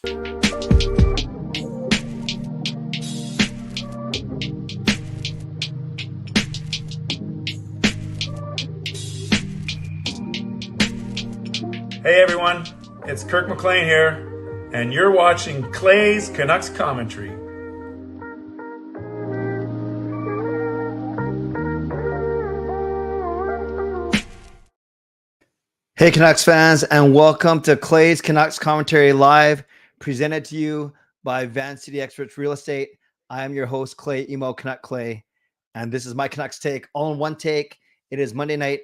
Hey everyone, it's Kirk McLean here, and you're watching Clay's Canucks Commentary. Hey Canucks fans, and welcome to Clay's Canucks Commentary Live, presented to you by Van City Experts Real Estate. I am your host, Clay, Canuck Clay, and this is my Canucks take, all in one take. It is Monday night,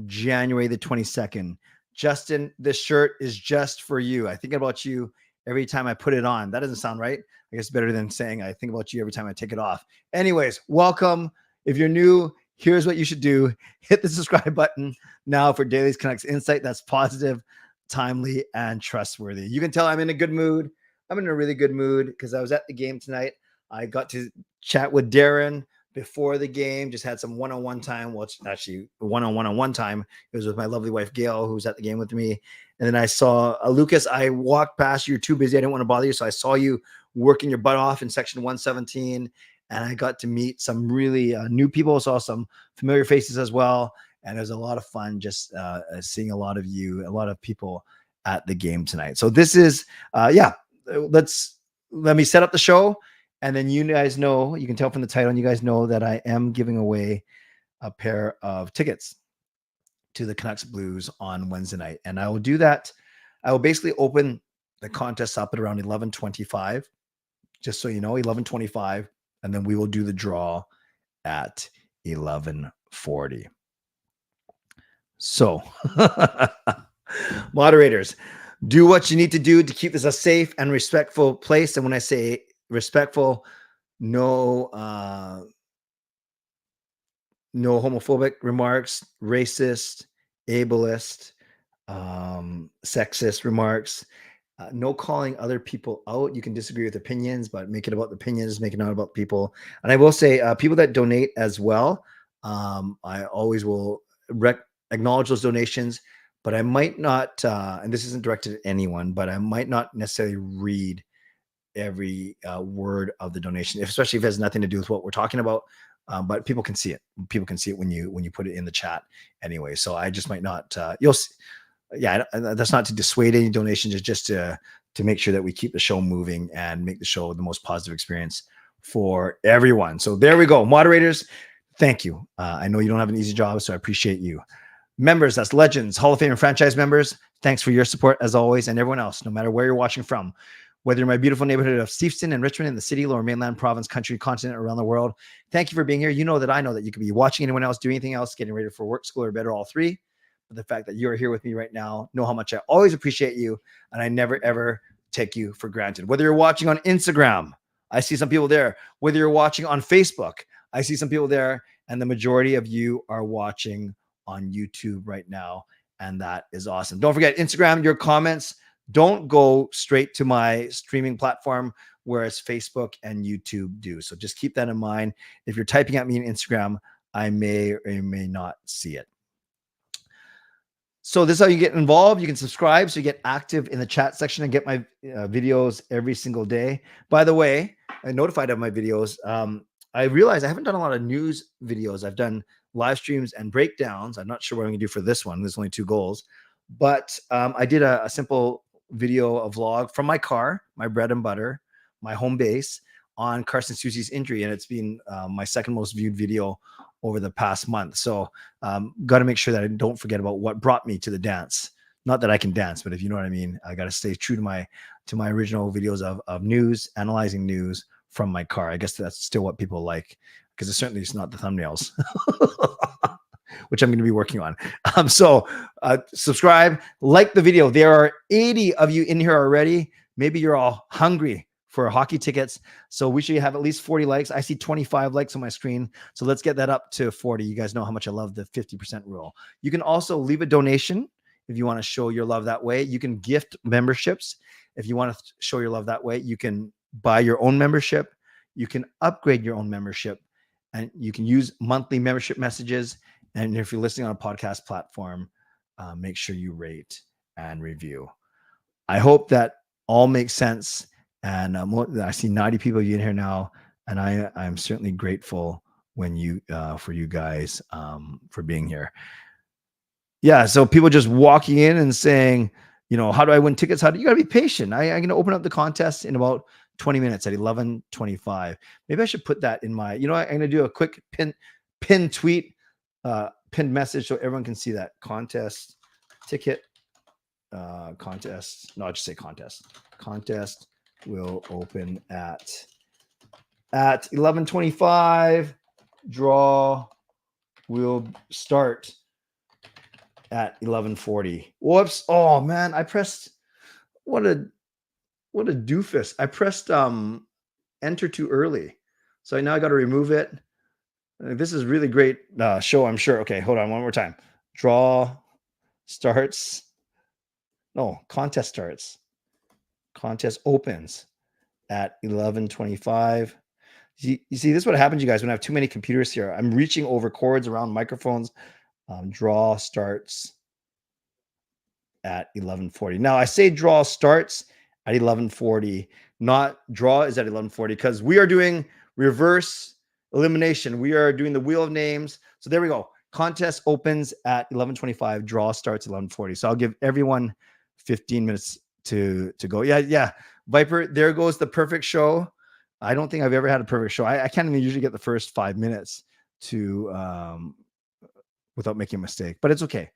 January the 22nd. Justin, this shirt is just for you. I think about you every time I put it on. That doesn't sound right. I guess better than saying I think about you every time I take it off. Anyways, welcome. If you're new, here's what you should do. Hit the subscribe button now for Daily's Canucks Insight that's positive, timely, and trustworthy. You can tell I'm in a good mood. I'm in a really good mood because I was at the game tonight. I got to chat with Darren before the game, just had some one-on-one time. Well, it's actually one-on-one time. It was with my lovely wife, Gail, who was at the game with me. And then I saw Lucas. I walked past you. You're too busy. I didn't want to bother you. So I saw you working your butt off in section 117. And I got to meet some really new people. Saw some familiar faces as well. And it was a lot of fun just seeing a lot of you, a lot of people at the game tonight. So this is, let me set up the show. And then you guys know, you can tell from the title, and you guys know that I am giving away a pair of tickets to the Canucks-Blues on Wednesday night. And I will do that. I will basically open the contest up at around 11:25, just so you know, 11:25. And then we will do the draw at 11:40. So, moderators, do what you need to do to keep this a safe and respectful place. And when I say respectful, no homophobic remarks, racist, ableist, sexist remarks, no calling other people out. You can disagree with opinions, but make it about the opinions, make it not about people. And I will say, people that donate as well, I always will acknowledge those donations, but I might not, and this isn't directed at anyone, but I might not necessarily read every word of the donation, especially if it has nothing to do with what we're talking about. But people can see it. People can see it when you put it in the chat anyway. So I just might not. That's not to dissuade any donations. It's just to make sure that we keep the show moving and make the show the most positive experience for everyone. So there we go, moderators. Thank you. I know you don't have an easy job, so I appreciate you. Members, that's legends, Hall of Fame and franchise members. Thanks for your support as always, and everyone else, no matter where you're watching from. Whether you're in my beautiful neighborhood of Steveston and Richmond in the city, lower mainland, province, country, continent, around the world, thank you for being here. You know that you could be watching anyone else do anything else, getting ready for work, school, or bed, or all three. But the fact that you're here with me right now, know how much I always appreciate you, and I never, ever take you for granted. Whether you're watching on Instagram, I see some people there. Whether you're watching on Facebook, I see some people there, and the majority of you are watching on YouTube right now, and that is awesome. Don't forget, Instagram, your comments don't go straight to my streaming platform, whereas Facebook and YouTube do. So just keep that in mind. If you're typing at me on Instagram, I may or may not see it. So this is how you get involved. You can subscribe so you get active in the chat section and get my videos every single day. By the way, I'm notified of my videos. I realized I haven't done a lot of news videos. I've done live streams and breakdowns. I'm not sure what I'm going to do for this one. There's only 2 goals. But I did a simple video, a vlog from my car, my bread and butter, my home base on Carson Soucy's injury. And it's been my second most viewed video over the past month. So got to make sure that I don't forget about what brought me to the dance. Not that I can dance, but if you know what I mean, I got to stay true to my original videos of news, analyzing news from my car. I guess that's still what people like, because certainly it's not the thumbnails. Which I'm going to be working on. Subscribe, like the video. There are 80 of you in here already. Maybe you're all hungry for hockey tickets. So we should have at least 40 likes. I see 25 likes on my screen. So let's get that up to 40. You guys know how much I love the 50% rule. You can also leave a donation if you want to show your love that way. You can gift memberships if you want to show your love that way. You can buy your own membership. You can upgrade your own membership. And you can use monthly membership messages. And if you're listening on a podcast platform, make sure you rate and review. I hope that all make sense. And I see 90 people in here now, and I'm certainly grateful for you guys for being here. Yeah, so people just walking in and saying, how do I win tickets? You got to be patient. I'm going to open up the contest in about 20 minutes at 11:25. Maybe I should put that in my, I'm going to do a quick pin tweet, pinned message so everyone can see that contest ticket contest. No, I'll just say contest. Contest will open at 11:25. Draw will start at 11:40. Whoops. Oh man, I pressed what a doofus. I pressed enter too early. So now I got to remove it. This is really great show, I'm sure. Okay, hold on one more time. Draw starts. No, contest starts. Contest opens at 11:25. You see, this is what happens, you guys, when I have too many computers here. I'm reaching over cords around microphones. Draw starts at 11:40. Now, I say draw starts at 11:40, not draw is at 11:40, because we are doing reverse elimination. We are doing the wheel of names. So there we go. Contest opens at 11:25. Draw starts at 11:40. So I'll give everyone 15 minutes to go. Yeah. Viper, there goes the perfect show. I don't think I've ever had a perfect show. I can't even usually get the first 5 minutes to without making a mistake, but it's okay.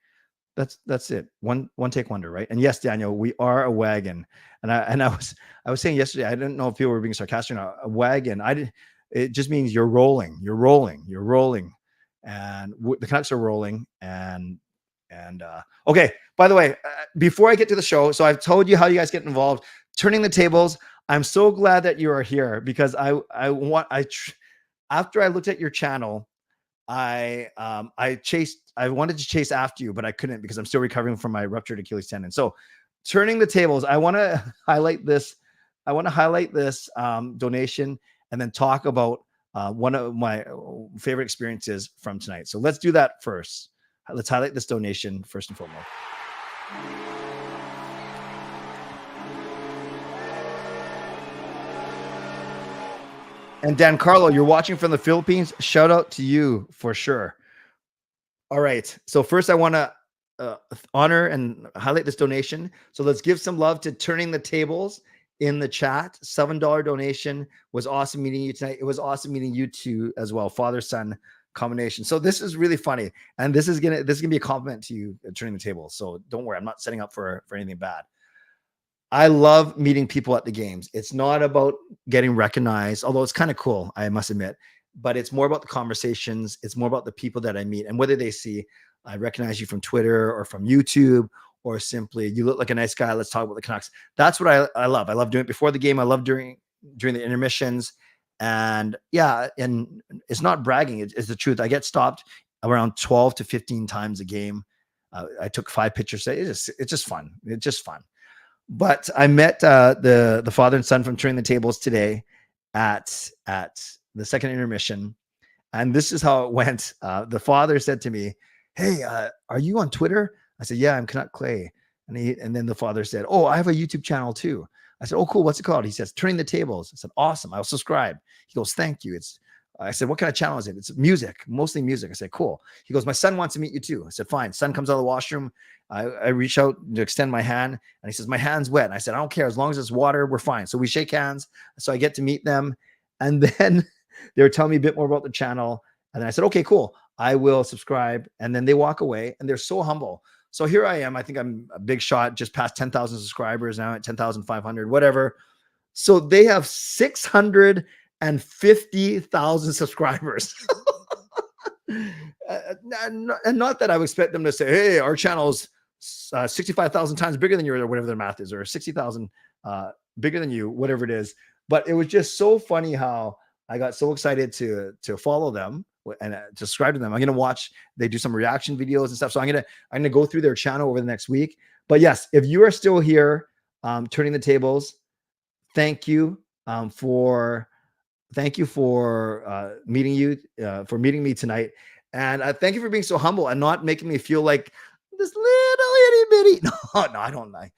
That's it. One take wonder, right? And yes, Daniel, we are a wagon. And I was saying yesterday, I didn't know if people were being sarcastic or not. A wagon. It just means you're rolling. And the Canucks are rolling. And okay, by the way, before I get to the show, so I've told you how you guys get involved. Turning the tables. I'm so glad that you are here, because after I looked at your channel, I wanted to chase after you, but I couldn't because I'm still recovering from my ruptured Achilles tendon. So turning the tables, I want to highlight this. Donation, and then talk about one of my favorite experiences from tonight. So let's do that first. Let's highlight this donation first and foremost. And Dan Carlo, you're watching from the Philippines. Shout out to you for sure. All right. So first I want to honor and highlight this donation. So let's give some love to Turning the Tables in the chat. $7 donation. Was awesome meeting you tonight. It was awesome meeting you too as well. Father-son combination. So this is really funny. And this is gonna be a compliment to you at Turning the Tables. So don't worry. I'm not setting up for anything bad. I love meeting people at the games. It's not about getting recognized, although it's kind of cool, I must admit, but it's more about the conversations. It's more about the people that I meet and whether they see, I recognize you from Twitter or from YouTube, or simply, you look like a nice guy. Let's talk about the Canucks. That's what I love. I love doing it before the game. I love during the intermissions. And yeah, and it's not bragging. It's the truth. I get stopped around 12 to 15 times a game. I took 5 pictures. It's just fun. It's just fun. But I met the father and son from Turning the Tables today at the second intermission. And this is how it went. The father said to me, "Hey, are you on Twitter?" I said, "Yeah, I'm Canuck Clay." And then the father said, "Oh, I have a YouTube channel too." I said, "Oh, cool. What's it called?" He says, "Turning the Tables." I said, "Awesome. I'll subscribe." He goes, "Thank you." I said, "What kind of channel is it?" "It's music, mostly music." I said, "Cool." He goes, "My son wants to meet you too." I said, "Fine." Son comes out of the washroom. I reach out to extend my hand, and he says, "My hand's wet." And I said, "I don't care. As long as it's water, we're fine." So we shake hands. So I get to meet them. And then they were telling me a bit more about the channel. And then I said, "Okay, cool. I will subscribe." And then they walk away, and they're so humble. So here I am. I think I'm a big shot, just past 10,000 subscribers now at 10,500, whatever. So they have 650,000 subscribers. And not that I would expect them to say, "Hey, our channel's 65,000 times bigger than yours," or whatever their math is, or 60,000 bigger than you, whatever it is. But it was just so funny how I got so excited to follow them and to subscribe to them. I'm going to watch, they do some reaction videos and stuff. So I'm going to go through their channel over the next week. But yes, if you are still here, Turning the Tables, thank you for meeting me tonight. And thank you for being so humble and not making me feel like this little itty bitty. No, I don't like.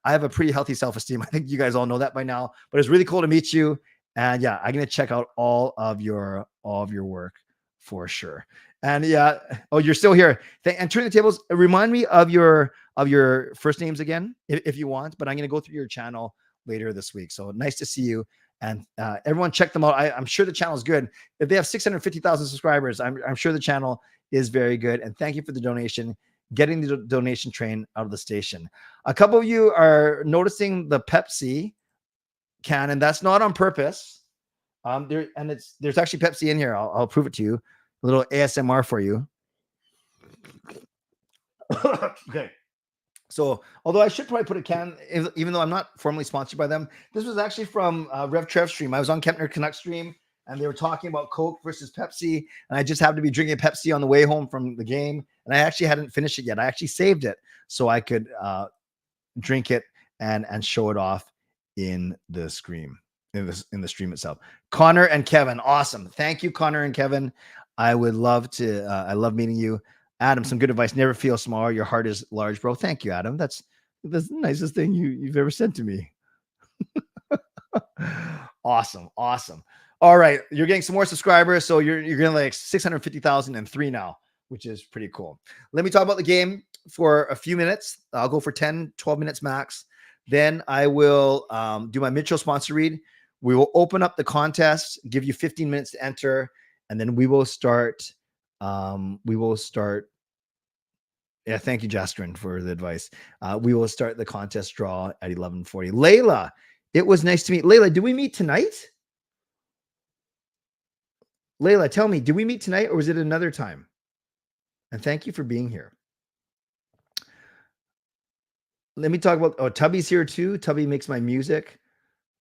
I have a pretty healthy self-esteem. I think you guys all know that by now, but it's really cool to meet you. And yeah, I'm going to check out all of your work for sure. And yeah, oh, you're still here. And turn the tables. Remind me of your first names again, if you want, but I'm going to go through your channel later this week. So nice to see you. And everyone check them out. I'm sure the channel is good. If they have 650,000 subscribers, I'm sure the channel is very good. And thank you for the donation, getting the donation train out of the station. A couple of you are noticing the Pepsi can, and that's not on purpose. There's actually Pepsi in here. I'll prove it to you. A little ASMR for you. Okay. So, although I should probably put a can, even though I'm not formally sponsored by them, this was actually from Rev Trev stream. I was on Kempner Canuck stream, and they were talking about Coke versus Pepsi, and I just happened to be drinking Pepsi on the way home from the game, and I actually hadn't finished it yet. I actually saved it so I could drink it and show it off in the stream, in the stream itself. Connor and Kevin, awesome. Thank you, Connor and Kevin. I would love to. I love meeting you. Adam, some good advice. Never feel small. Your heart is large, bro. Thank you, Adam. That's the nicest thing you've ever said to me. Awesome. All right. You're getting some more subscribers. So you're getting like 650,003 now, which is pretty cool. Let me talk about the game for a few minutes. I'll go for 10, 12 minutes max. Then I will do my Mitchell sponsor read. We will open up the contest, give you 15 minutes to enter, and then we will start. Yeah, thank you, Jastrin, for the advice. We will start the contest draw at 11:40. Layla, it was nice to meet. Layla, did we meet tonight? Layla, tell me, did we meet tonight or was it another time? And thank you for being here. Let me talk about, Tubby's here too. Tubby makes my music,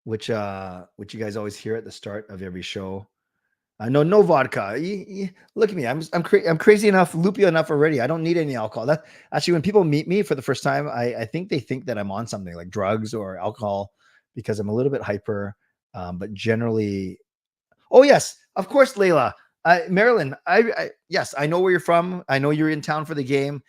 which you guys always hear at the start of every show. No vodka. Look at me. I'm crazy enough, loopy enough already. I don't need any alcohol. That actually, when people meet me for the first time, I think they think that I'm on something like drugs or alcohol because I'm a little bit hyper. But generally, oh yes, of course, Layla, Marilyn. Yes, I know where you're from. I know you're in town for the game.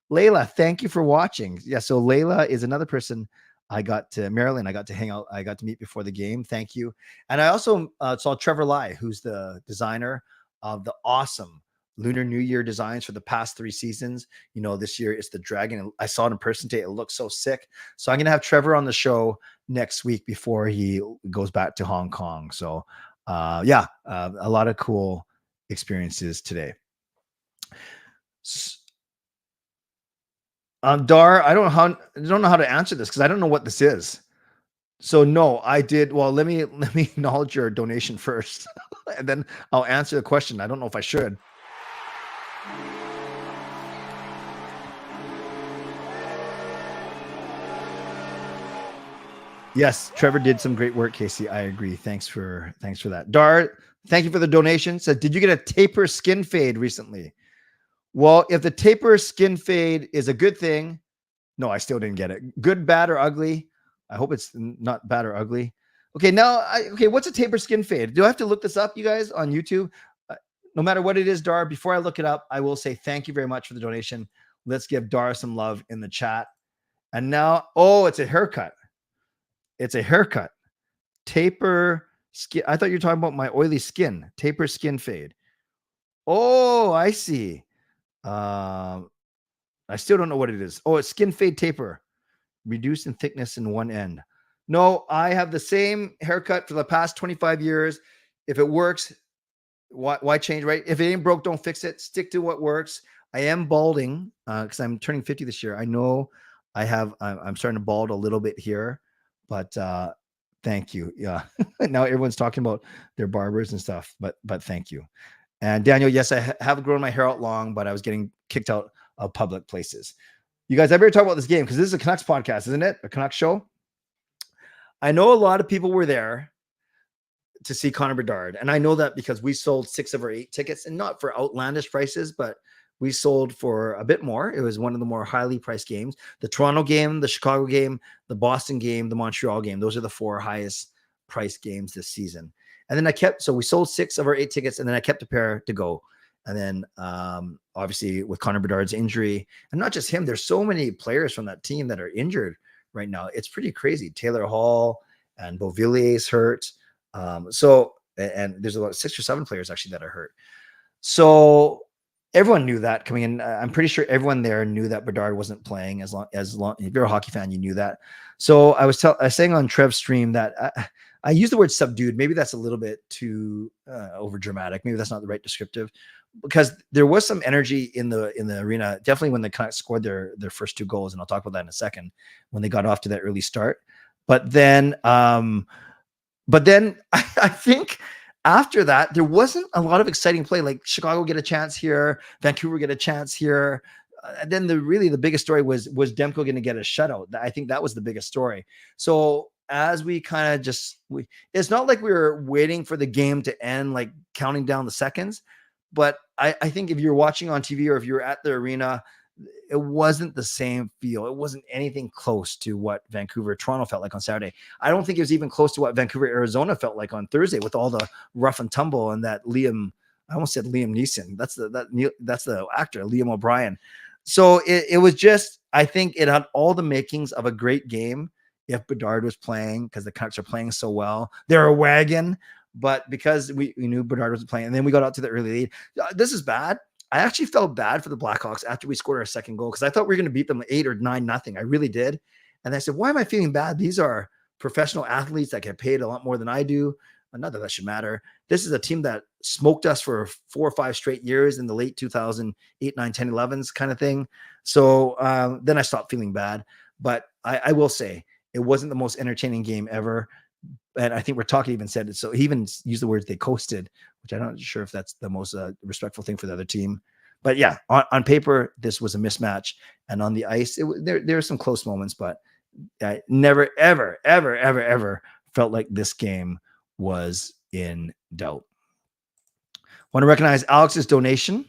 Layla, thank you for watching. Yeah, so Layla is another person Marilyn, I got to hang out. I got to meet before the game. Thank you. And I also saw Trevor Lai, who's the designer of the awesome Lunar New Year designs for the past 3 seasons. You know, this year it's the dragon. I saw it in person today. It looks so sick. So I'm going to have Trevor on the show next week before he goes back to Hong Kong. So a lot of cool experiences today. Dar, I don't know how to answer this because I don't know what this is. So no, I did. Well, let me acknowledge your donation first, and then I'll answer the question. I don't know if I should. Yes, Trevor did some great work, Casey. I agree. Thanks for that. Dar, thank you for the donation. Said, did you get a taper skin fade recently? Well, if the taper skin fade is a good thing, no, I still didn't get it. Good, bad, or ugly? I hope it's not bad or ugly. Okay, now, what's a taper skin fade? Do I have to look this up, you guys, on YouTube? No matter what it is, Dar, before I look it up, I will say thank you very much for the donation. Let's give Dar some love in the chat. And now, it's a haircut. It's a haircut. Taper skin. I thought you were talking about my oily skin. Taper skin fade. Oh, I see. I still don't know what it is. Oh, it's skin fade taper, reduced in thickness in one end. No, I have the same haircut for the past 25 years. If it works, why change, right? If it ain't broke, don't fix it. Stick to what works. I am balding because I'm turning 50 this year. I know I'm starting to bald a little bit here, but thank you. Yeah. Now everyone's talking about their barbers and stuff, but thank you. And Daniel, yes, I have grown my hair out long, but I was getting kicked out of public places. You guys, I better talk about this game because this is a Canucks podcast, isn't it? A Canucks show. I know a lot of people were there to see Connor Bedard. And I know that because we sold 6 of our 8 tickets, and not for outlandish prices, but we sold for a bit more. It was one of the more highly priced games. The Toronto game, the Chicago game, the Boston game, the Montreal game. Those are the 4 highest priced games this season. And then we sold 6 of our 8 tickets, and then I kept a pair to go. And then obviously with Connor Bedard's injury, and not just him, there's so many players from that team that are injured right now. It's pretty crazy. Taylor Hall and Beauvillier's hurt. And there's about 6 or 7 players actually that are hurt. So everyone knew that coming in. I'm pretty sure everyone there knew that Bedard wasn't playing as long. If you're a hockey fan, you knew that. So I was saying on Trev's stream that I use the word subdued. Maybe that's a little bit too over dramatic. Maybe that's not the right descriptive, because there was some energy in the arena. Definitely when the Canucks scored their first 2 goals, and I'll talk about that in a second, when they got off to that early start. But then I think after that, there wasn't a lot of exciting play. Like Chicago get a chance here, Vancouver get a chance here. And then the biggest story was Demko going to get a shutout. I think that was the biggest story. So as we kind of it's not like we were waiting for the game to end, like counting down the seconds. But I think if you're watching on TV or if you're at the arena, it wasn't the same feel. It wasn't anything close to what Vancouver-Toronto felt like on Saturday. I don't think it was even close to what Vancouver-Arizona felt like on Thursday with all the rough and tumble and that I almost said Liam Neeson. That's the actor, Liam O'Brien. So it was just, I think it had all the makings of a great game if Bedard was playing, because the Canucks are playing so well. They're a wagon, but because we knew Bedard was playing, and then we got out to the early lead. This is bad. I actually felt bad for the Blackhawks after we scored our second goal, because I thought we were going to beat them 8 or 9-0. I really did. And I said, why am I feeling bad? These are professional athletes that get paid a lot more than I do. Not that should matter. This is a team that smoked us for 4 or 5 straight years in the late 2008, 9, 10, 11s kind of thing. So then I stopped feeling bad. But I will say it wasn't the most entertaining game ever. And I think Ratajkowski even said it. So he even used the words they coasted, which I'm not sure if that's the most respectful thing for the other team. But yeah, on paper, this was a mismatch. And on the ice, there are some close moments, but I never, ever, ever, ever, ever felt like this game was in doubt. Want to recognize Alex's donation.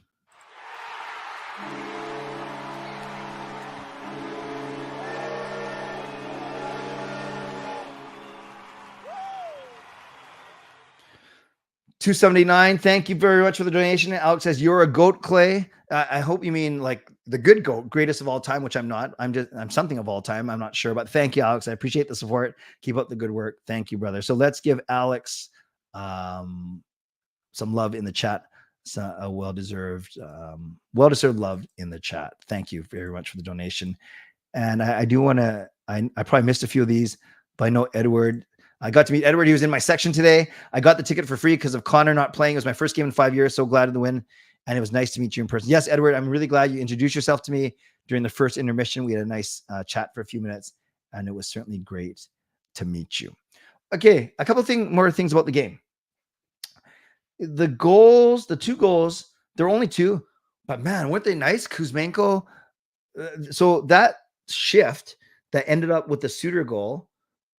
$2.79. Thank you very much for the donation. Alex says, you're a goat, Clay. I hope you mean like the good goat, greatest of all time, which I'm not. I'm something of all time. I'm not sure, but thank you, Alex. I appreciate the support. Keep up the good work. Thank you, brother. So let's give Alex some love in the chat. A well-deserved love in the chat. Thank you very much for the donation. And I do want to, I probably missed a few of these, but I know Edward. I got to meet Edward. He was in my section today. I got the ticket for free because of Connor not playing. It was my first game in 5 years. So glad of the win. And it was nice to meet you in person. Yes, Edward, I'm really glad you introduced yourself to me during the first intermission. We had a nice chat for a few minutes, and it was certainly great to meet you. Okay, a couple more things about the game. The goals, the 2 goals, there were only 2, but man, weren't they nice? Kuzmenko. So that shift that ended up with the Suter goal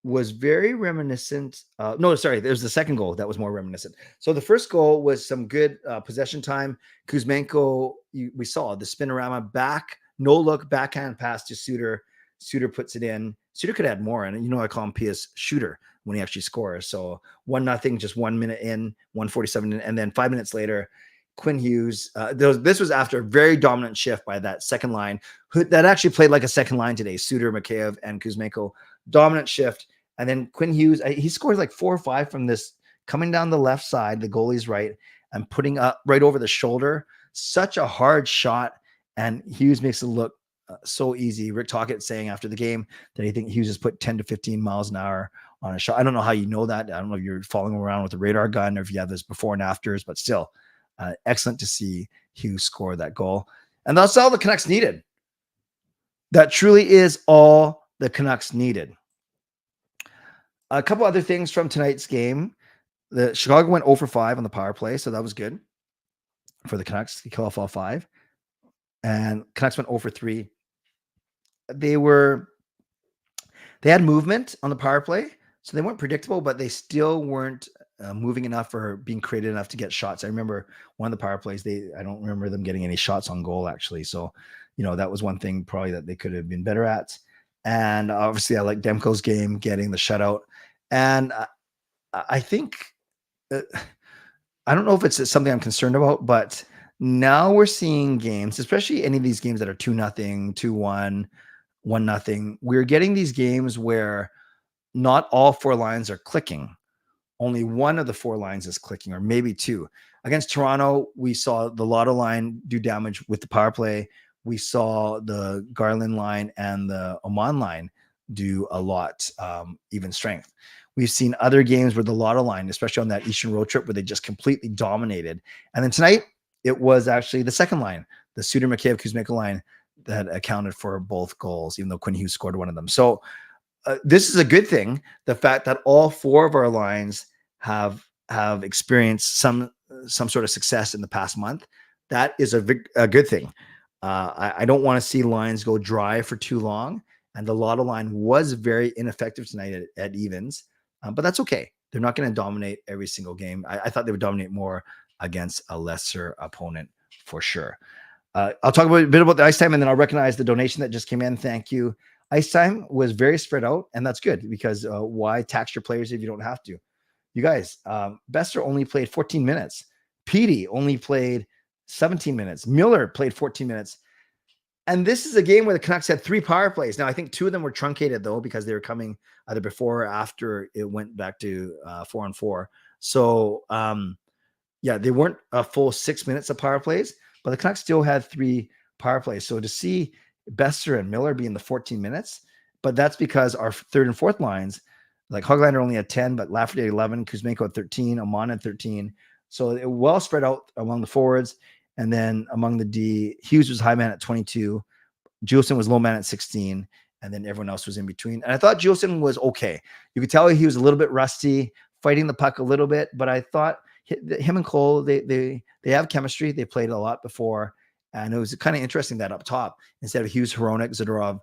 was very reminiscent. There's the second goal that was more reminiscent. So the first goal was some good possession time. Kuzmenko, we saw the spinorama back, no look, backhand pass to Suter. Suter puts it in. Suter could add more, and I call him P.S. Shooter when he actually scores. So 1-0, just 1 minute in, 1:47 in, and then 5 minutes later, Quinn Hughes. This was after a very dominant shift by that second line that actually played like a second line today. Suter, Mikheyev, and Kuzmenko. Dominant shift. And then Quinn Hughes, he scores like 4 or 5 from this, coming down the left side, the goalie's right, and putting up right over the shoulder. Such a hard shot. And Hughes makes it look so easy. Rick Tocchet saying after the game that he thinks Hughes has put 10 to 15 miles an hour on a shot. I don't know how you know that. I don't know if you're following around with a radar gun or if you have this before and afters, but still excellent to see Hughes score that goal. And that's all the Canucks needed. That truly is all the Canucks needed. A couple other things from tonight's game. The Chicago went 0 for 5 on the power play, so that was good for the Canucks to kill off all 5. And Canucks went 0 for 3. They had movement on the power play, so they weren't predictable, but they still weren't moving enough or being creative enough to get shots. I remember one of the power plays, I don't remember them getting any shots on goal, actually. So, that was one thing probably that they could have been better at. And obviously, I like Demko's game, getting the shutout. And I think, I don't know if it's something I'm concerned about, but now we're seeing games, especially any of these games that are 2-0, 2-1, 1-0. We're getting these games where not all 4 lines are clicking. Only one of the 4 lines is clicking, or maybe 2. Against Toronto, we saw the Lotto line do damage with the power play. We saw the Garland line and the Oman line do a lot, even strength. We've seen other games where the Lotto line, especially on that Eastern road trip, where they just completely dominated. And then tonight, it was actually the second line, the Suter, McCabe, Kuzmenko line, that accounted for both goals, even though Quinn Hughes scored one of them. So this is a good thing. The fact that all 4 of our lines have experienced some sort of success in the past month, that is a good thing. I don't want to see lines go dry for too long. And the Lotto line was very ineffective tonight at evens, but that's okay. They're not going to dominate every single game. I thought they would dominate more against a lesser opponent for sure. I'll talk a bit about the ice time, and then I'll recognize the donation that just came in. Thank you. Ice time was very spread out, and that's good, because why tax your players if you don't have to? You guys, Besser only played 14 minutes. Petey only played 17 minutes. Miller played 14 minutes. And this is a game where the Canucks had 3 power plays. Now, I think 2 of them were truncated, though, because they were coming either before or after it went back to 4-on-4. So, yeah, they weren't a full 6 minutes of power plays, but the Canucks still had 3 power plays. So to see Besser and Miller be in the 14 minutes, but that's because our third and fourth lines, like Hoglander only had 10, but Lafferty had 11, Kuzmenko had 13, Oman had 13. So it well spread out among the forwards. And then among the D, Hughes was high man at 22. Juleson was low man at 16. And then everyone else was in between. And I thought Juleson was okay. You could tell he was a little bit rusty, fighting the puck a little bit. But I thought him and Cole, they have chemistry. They played a lot before. And it was kind of interesting that up top, instead of Hughes, Hronek, Zadorov,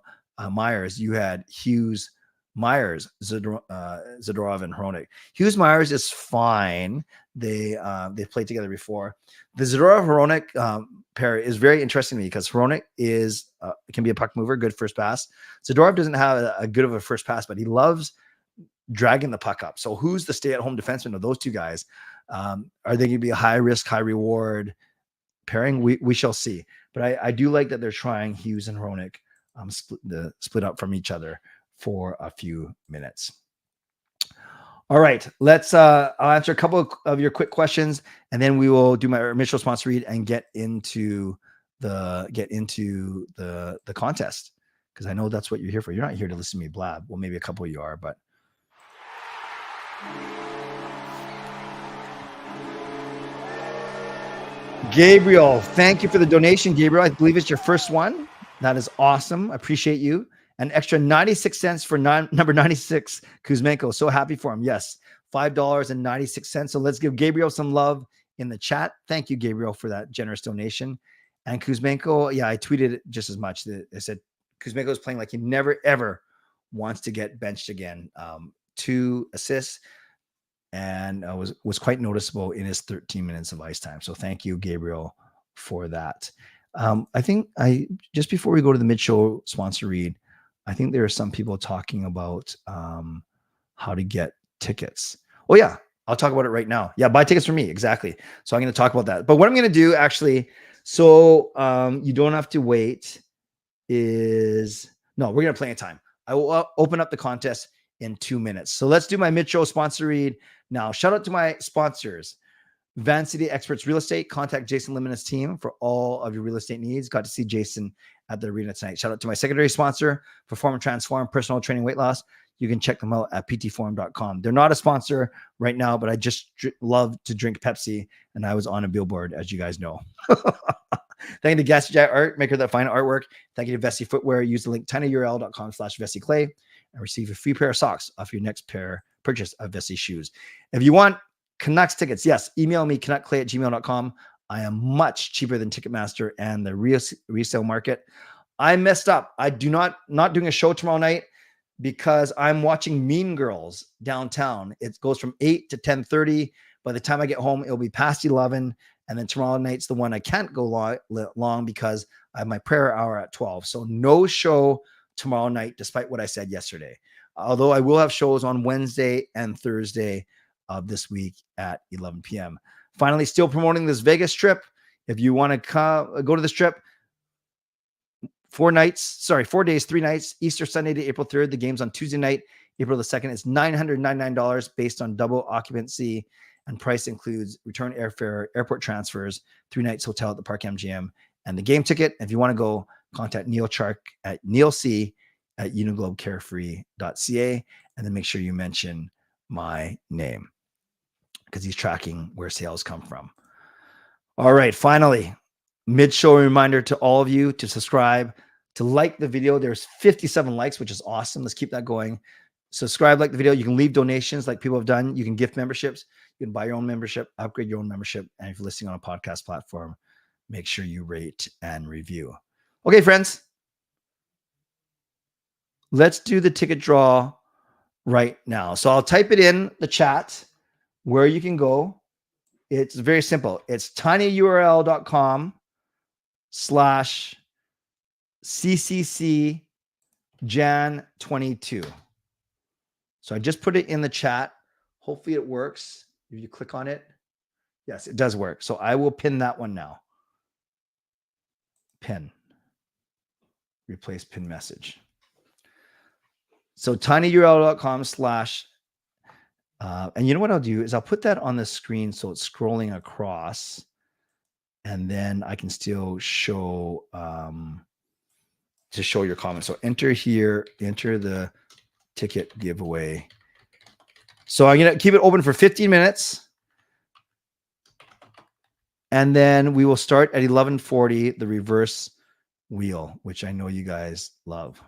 Myers, you had Hughes, Myers, Zadorov, and Hronek. Hughes, Myers is fine. They've played together before. The Zadorov-Hronek pair is very interesting to me, because Hronek can be a puck mover, good first pass. Zadorov doesn't have a good of a first pass, but he loves dragging the puck up. So who's the stay-at-home defenseman of those two guys? Are they going to be a high-risk, high-reward pairing? We shall see. But I do like that they're trying Hughes and Hronek split up from each other for a few minutes. All right, let's I'll answer a couple of your quick questions, and then we will do my initial sponsor read and get into the contest, because I know that's what you're here for. You're not here to listen to me blab. Well, maybe a couple of you are, but Gabriel, thank you for the donation, Gabriel. I believe it's your first one. That is awesome. I appreciate you. An extra 96 cents for number 96, Kuzmenko. So happy for him. Yes, $5.96. So let's give Gabriel some love in the chat. Thank you, Gabriel, for that generous donation. And Kuzmenko, yeah, I tweeted it just as much. I said Kuzmenko is playing like he never, ever wants to get benched again. 2 assists, and was quite noticeable in his 13 minutes of ice time. So thank you, Gabriel, for that. I think just before we go to the mid-show sponsor read, I think there are some people talking about how to get tickets. Oh, yeah. I'll talk about it right now. Yeah, buy tickets for me. Exactly. So I'm going to talk about that. But what I'm going to do, actually, so you don't have to wait, no, we're going to play in time. I will open up the contest in 2 minutes. So let's do my mid-show sponsor read now. Shout out to my sponsors. Van City Experts Real Estate. Contact Jason Lim and his team for all of your real estate needs. Got to see Jason at the arena tonight. Shout out to my secondary sponsor, Perform and Transform, personal training, weight loss. You can check them out at ptforum.com. They're not a sponsor right now, but I just love to drink Pepsi, and I was on a billboard, as you guys know. Thank you to Gassy Jack Art, maker of that fine artwork. Thank you to Vessi Footwear. Use the link tinyurl.com/VessiClay and receive a free pair of socks off your next purchase of Vessi shoes. If you want Canucks tickets, yes, email me, canuckclay@gmail.com. I am much cheaper than Ticketmaster and the resale market. I messed up. I not doing a show tomorrow night because I'm watching Mean Girls downtown. It goes from 8 to 10:30. By the time I get home, it'll be past 11. And then tomorrow night's the one I can't go long because I have my prayer hour at 12. So no show tomorrow night, despite what I said yesterday. Although I will have shows on Wednesday and Thursday of this week at 11 p.m. Finally, still promoting this Vegas trip. If you want to go to this trip, 4 days, 3 nights, Easter Sunday to April 3rd. The game's on Tuesday night, April the 2nd. It's $999 based on double occupancy, and price includes return airfare, airport transfers, 3 nights hotel at the Park MGM, and the game ticket. If you want to go, contact Neal Chark at nealc@uniglobecarefree.ca, and then make sure you mention my name because he's tracking where sales come from. All right, finally, mid-show reminder to all of you to subscribe, to like the video. There's 57 likes, which is awesome. Let's keep that going. Subscribe, like the video. You can leave donations like people have done. You can gift memberships. You can buy your own membership, upgrade your own membership. And if you're listening on a podcast platform, make sure you rate and review. Okay, friends, let's do the ticket draw right now. So I'll type it in the chat where you can go. It's very simple. It's tinyurl.com/CCC Jan 22. So I just put it in the chat. Hopefully it works. If you click on it, yes, it does work. So I will pin that one now. Pin. Replace pin message. So tinyurl.com/ and you know what I'll do is I'll put that on the screen so it's scrolling across, and then I can still show to show your comments. So enter here, enter the ticket giveaway. So I'm gonna keep it open for 15 minutes, and then we will start at 11:40 the reverse wheel, which I know you guys love.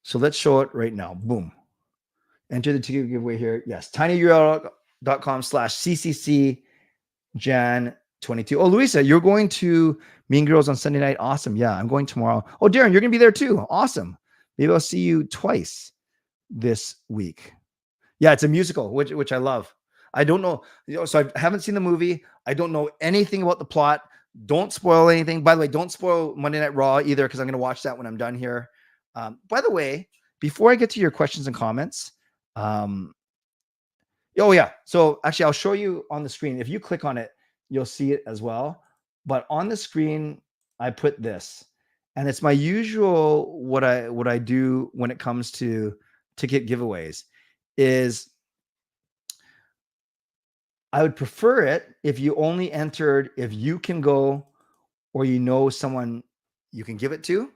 So let's show it right now. Boom. Enter the ticket giveaway here. Yes, tinyurl.com/CCC Jan 22. Oh, Luisa, you're going to Mean Girls on Sunday night. Awesome. Yeah, I'm going tomorrow. Oh, Darren, you're going to be there too. Awesome. Maybe I'll see you twice this week. Yeah, it's a musical, which I love. I don't know. So I haven't seen the movie. I don't know anything about the plot. Don't spoil anything. By the way, don't spoil Monday Night Raw either, because I'm going to watch that when I'm done here. By the way, before I get to your questions and comments, oh yeah. So actually, I'll show you on the screen. If you click on it, you'll see it as well. But on the screen, I put this, and it's my usual what I do when it comes to ticket giveaways is I would prefer it if you only entered if you can go or you know someone you can give it to.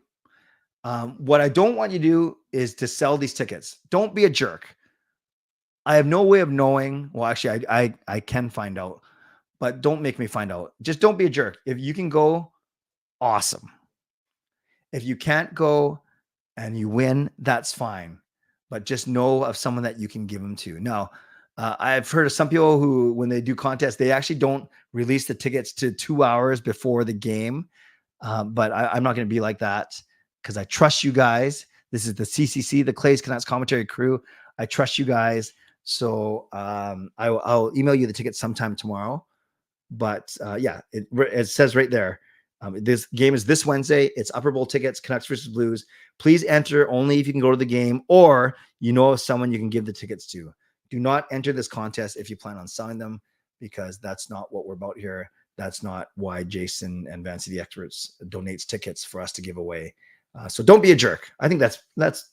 What I don't want you to do is to sell these tickets. Don't be a jerk. I have no way of knowing. Well, actually, I can find out, but don't make me find out. Just don't be a jerk. If you can go, awesome. If you can't go and you win, that's fine. But just know of someone that you can give them to. Now, I've heard of some people who, when they do contests, they actually don't release the tickets to 2 hours before the game. But I'm not going to be like that because I trust you guys. This is the CCC, the Clay's Canucks commentary crew. I trust you guys. So I'll email you the tickets sometime tomorrow. But yeah, it says right there, this game is this Wednesday. It's Upper Bowl tickets, Canucks versus Blues. Please enter only if you can go to the game or you know of someone you can give the tickets to. Do not enter this contest if you plan on selling them, because that's not what we're about here. That's not why Jason and Van City Experts donates tickets for us to give away. So don't be a jerk. I think that's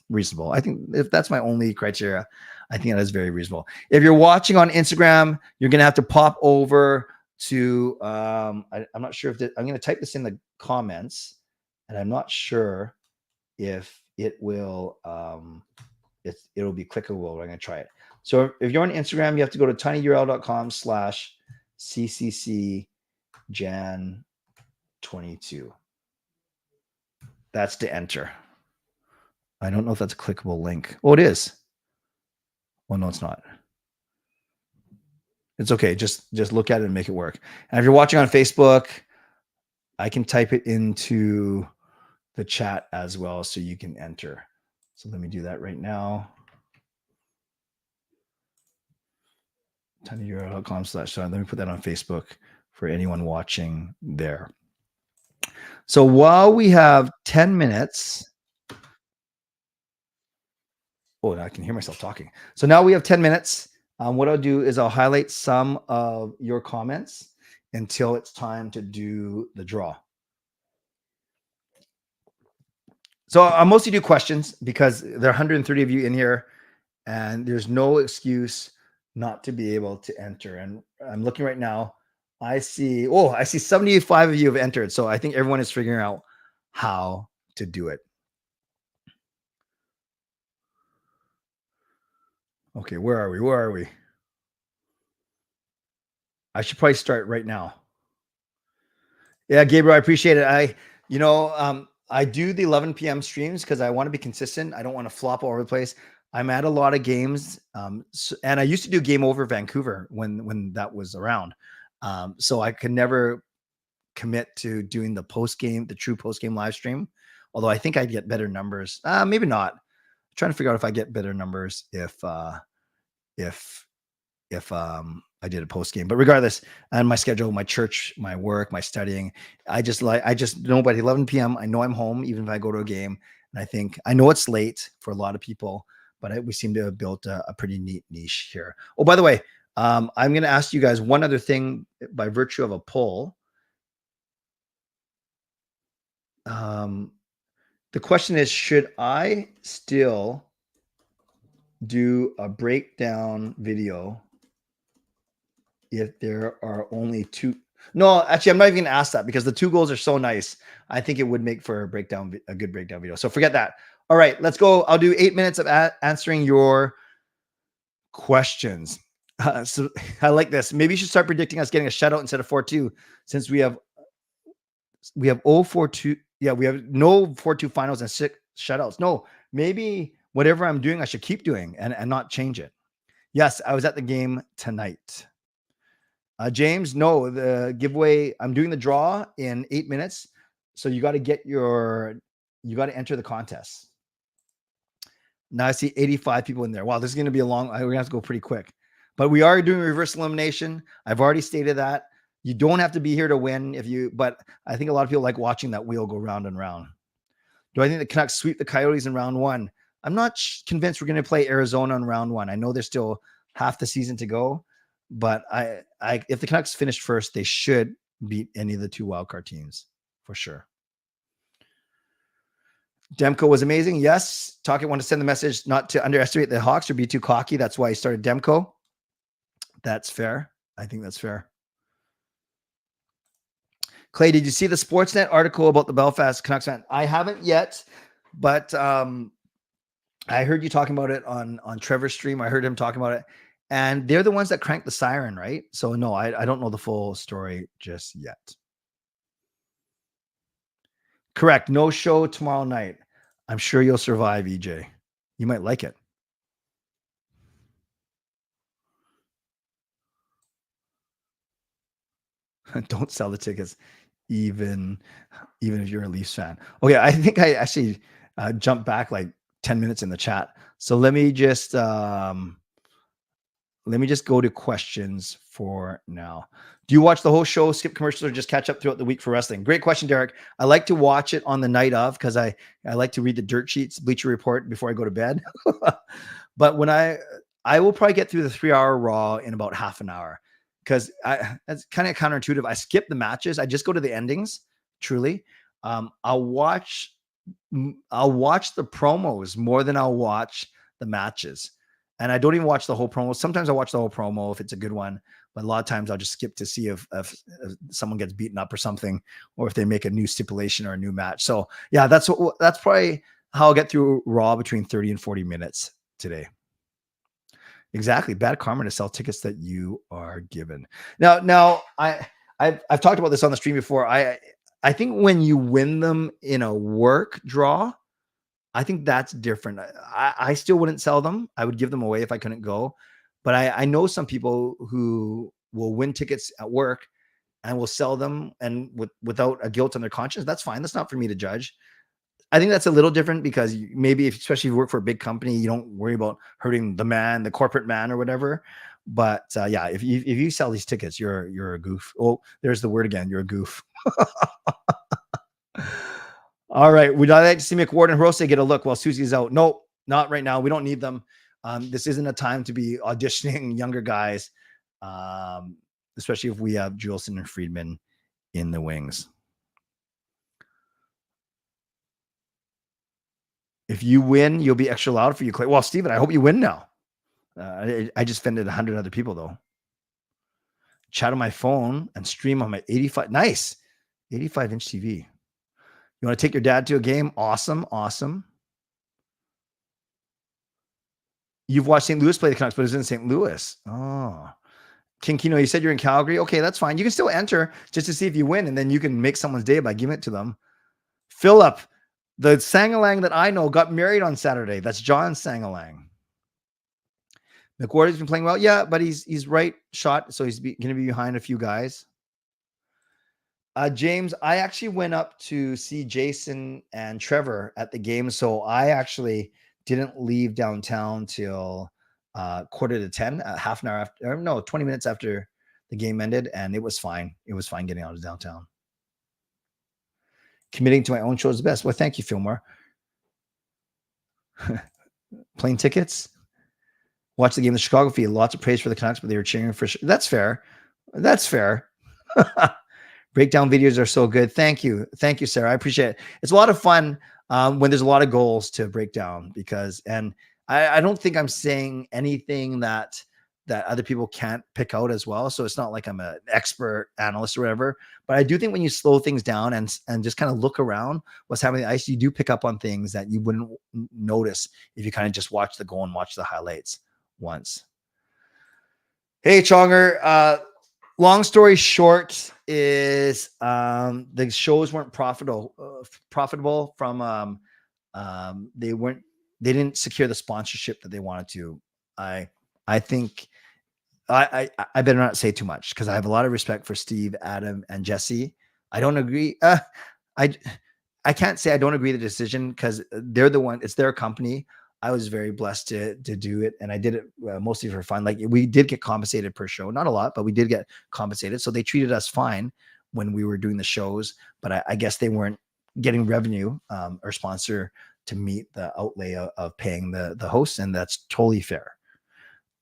reasonable. I think if that's my only criteria, I think that is very reasonable. If you're watching on Instagram, you're going to have to pop over to, I'm not sure if I'm going to type this in the comments, and I'm not sure if it will, it'll be clickable, but I'm going to try it. So if you're on Instagram, you have to go to tinyurl.com/CCC Jan 22. That's to enter. I don't know if that's a clickable link. Oh, it is. Well, no, it's not. It's okay. Just look at it and make it work. And if you're watching on Facebook, I can type it into the chat as well so you can enter. So let me do that right now. tinyurl.com/. Let me put that on Facebook for anyone watching there. So while we have 10 minutes, oh, I can hear myself talking. So now we have 10 minutes. What I'll do is I'll highlight some of your comments until it's time to do the draw. So I mostly do questions because there are 130 of you in here, and there's no excuse not to be able to enter. And I'm looking right now. I see 75 of you have entered. So I think everyone is figuring out how to do it. Okay, where are we? Where are we? I should probably start right now. Yeah, Gabriel, I appreciate it. I do the 11 p.m. streams because I want to be consistent. I don't want to flop all over the place. I'm at a lot of games, and I used to do Game Over Vancouver when that was around. So I could never commit to doing the true post game live stream. Although I think I'd get better numbers. Maybe not. I'm trying to figure out if I get better numbers if I did a post game. But regardless, and my schedule, my church, my work, my studying, I just know by 11 p.m. I know I'm home, even if I go to a game. And I know it's late for a lot of people, but we seem to have built a pretty neat niche here. Oh, by the way, I'm going to ask you guys one other thing by virtue of a poll. The question is, should I still do a breakdown video if there are only two? No, actually, I'm not even going to ask that because the 2 goals are so nice. I think it would make for a good breakdown video. So forget that. All right, let's go. I'll do 8 minutes of answering your questions. So I like this. Maybe you should start predicting us getting a shutout instead of 4-2, since we have 0-4-2. Yeah, we have no 4-2 finals and 6 shutouts. No, maybe whatever I'm doing, I should keep doing and not change it. Yes, I was at the game tonight. James, no, the giveaway, I'm doing the draw in 8 minutes. So you got to enter the contest. Now I see 85 people in there. Wow, this is going to be we're going to have to go pretty quick. But we are doing reverse elimination. I've already stated that. You don't have to be here to win but I think a lot of people like watching that wheel go round and round. Do I think the Canucks sweep the Coyotes in round 1? I'm not convinced we're going to play Arizona in round 1. I know there's still half the season to go, but if the Canucks finish first, they should beat any of the 2 wildcard teams for sure. Demko was amazing. Yes. Talkett wanted to send the message not to underestimate the Hawks or be too cocky. That's why he started Demko. That's fair. I think that's fair. Clay, did you see the Sportsnet article about the Belfast Canucks fan? I haven't yet, but I heard you talking about it on Trevor's stream. I heard him talking about it, and they're the ones that cranked the siren, right? So no, I don't know the full story just yet. Correct. No show tomorrow night. I'm sure you'll survive, EJ. You might like it. Don't sell the tickets, even if you're a Leafs fan. Okay, I think I actually jumped back like 10 minutes in the chat. So let me just go to questions for now. Do you watch the whole show, skip commercials, or just catch up throughout the week for wrestling? Great question, Derek. I like to watch it on the night of because I like to read the dirt sheets, Bleacher Report before I go to bed. But when I will probably get through the 3-hour Raw in about half an hour because that's kind of counterintuitive. I skip the matches. I just go to the endings. Truly, I'll watch the promos more than I'll watch the matches. And I don't even watch the whole promo. Sometimes I watch the whole promo if it's a good one, but a lot of times I'll just skip to see if someone gets beaten up or something, or if they make a new stipulation or a new match. So yeah, that's probably how I'll get through Raw between 30 and 40 minutes today. Exactly. Bad karma to sell tickets that you are given. Now I've talked about this on the stream before. I think when you win them in a work draw, I think that's different. I still wouldn't sell them. I would give them away if I couldn't go. But I know some people who will win tickets at work and will sell them and without a guilt on their conscience. That's fine. That's not for me to judge. I think that's a little different because maybe especially if you work for a big company, you don't worry about hurting the corporate man or whatever. But yeah, if you sell these tickets, you're a goof. Oh, there's the word again. You're a goof. All right. Would I like to see McWard and Hirose get a look while Susie's out? Nope, not right now. We don't need them. This isn't a time to be auditioning younger guys, especially if we have Juleson and Friedman in the wings. If you win, you'll be extra loud for you, Clay. Well, Steven, I hope you win now. I just offended 100 other people, though. Chat on my phone and stream on my 85. Nice. 85-inch TV. You want to take your dad to a game? Awesome. Awesome. You've watched St. Louis play the Canucks, but it's in St. Louis. Oh. King Kino, you said you're in Calgary. Okay, that's fine. You can still enter just to see if you win, and then you can make someone's day by giving it to them. Philip, the Sangalang that I know, got married on Saturday. That's John Sangalang. McWhorter's been playing well. Yeah, but he's right shot, so he's going to be behind a few guys. James, I actually went up to see Jason and Trevor at the game, so I actually didn't leave downtown till 9:45, half an hour after, or no, 20 minutes after the game ended, and it was fine. It was fine getting out of downtown. Committing to my own show is the best. Well, thank you, Fillmore. Plane tickets. Watch the game in the Chicago field. Lots of praise for the Canucks, but they were cheering for. That's fair. That's fair. Breakdown videos are so good. Thank you. Thank you, Sarah. I appreciate it. It's a lot of fun when there's a lot of goals to break down and I don't think I'm saying anything that other people can't pick out as well. So it's not like I'm an expert analyst or whatever, but I do think when you slow things down and just kind of look around what's happening on the ice, you do pick up on things that you wouldn't notice if you kind of just watch the goal and watch the highlights once. Hey, Chonger. Long story short is the shows weren't profitable from they didn't secure the sponsorship that they wanted to. I think I better not say too much because I have a lot of respect for Steve, Adam, and Jesse. I don't agree. I can't say I don't agree with the decision because they're the one. It's their company. I was very blessed to do it, and I did it mostly for fun. Like we did get compensated per show, not a lot, but we did get compensated. So they treated us fine when we were doing the shows. But I guess they weren't getting revenue or sponsor to meet the outlay of paying the hosts, and that's totally fair.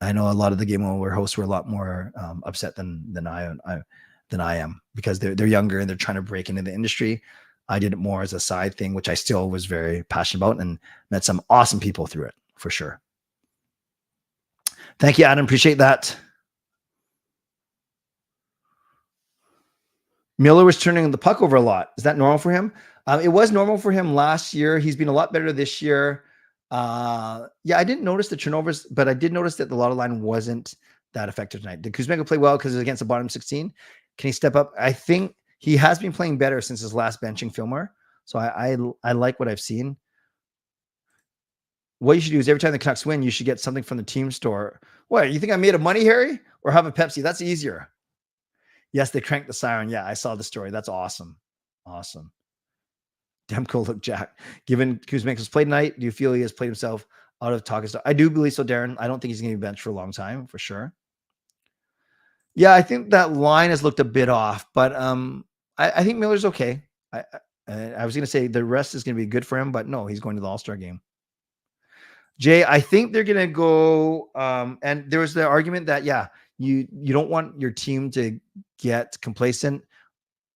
I know a lot of the Game Over hosts were a lot more upset than I am because they're younger and they're trying to break into the industry. I did it more as a side thing, which I still was very passionate about and met some awesome people through it for sure. Thank you, Adam. Appreciate that. Miller was turning the puck over a lot. Is that normal for him? It was normal for him last year. He's been a lot better this year. Yeah, I didn't notice the turnovers, but I did notice that the Lotto line wasn't that effective tonight. Did Kuzmenko play well because it was against the bottom 16? Can he step up? I think he has been playing better since his last benching Fillmore. So I like what I've seen. What you should do is every time the Canucks win, you should get something from the team store. What, you think I made of money, Harry? Or have a Pepsi? That's easier. Yes, they cranked the siren. Yeah, I saw the story. That's awesome. Awesome. Demko look Jack. Given Kuzmenko's played tonight, do you feel he has played himself out of talk? I do believe so, Darren. I don't think he's going to be benched for a long time, for sure. Yeah, I think that line has looked a bit off, but I think Miller's okay. I was going to say the rest is going to be good for him, but no, he's going to the All-Star game. Jay, I think they're going to go, and there was the argument that, yeah, you don't want your team to get complacent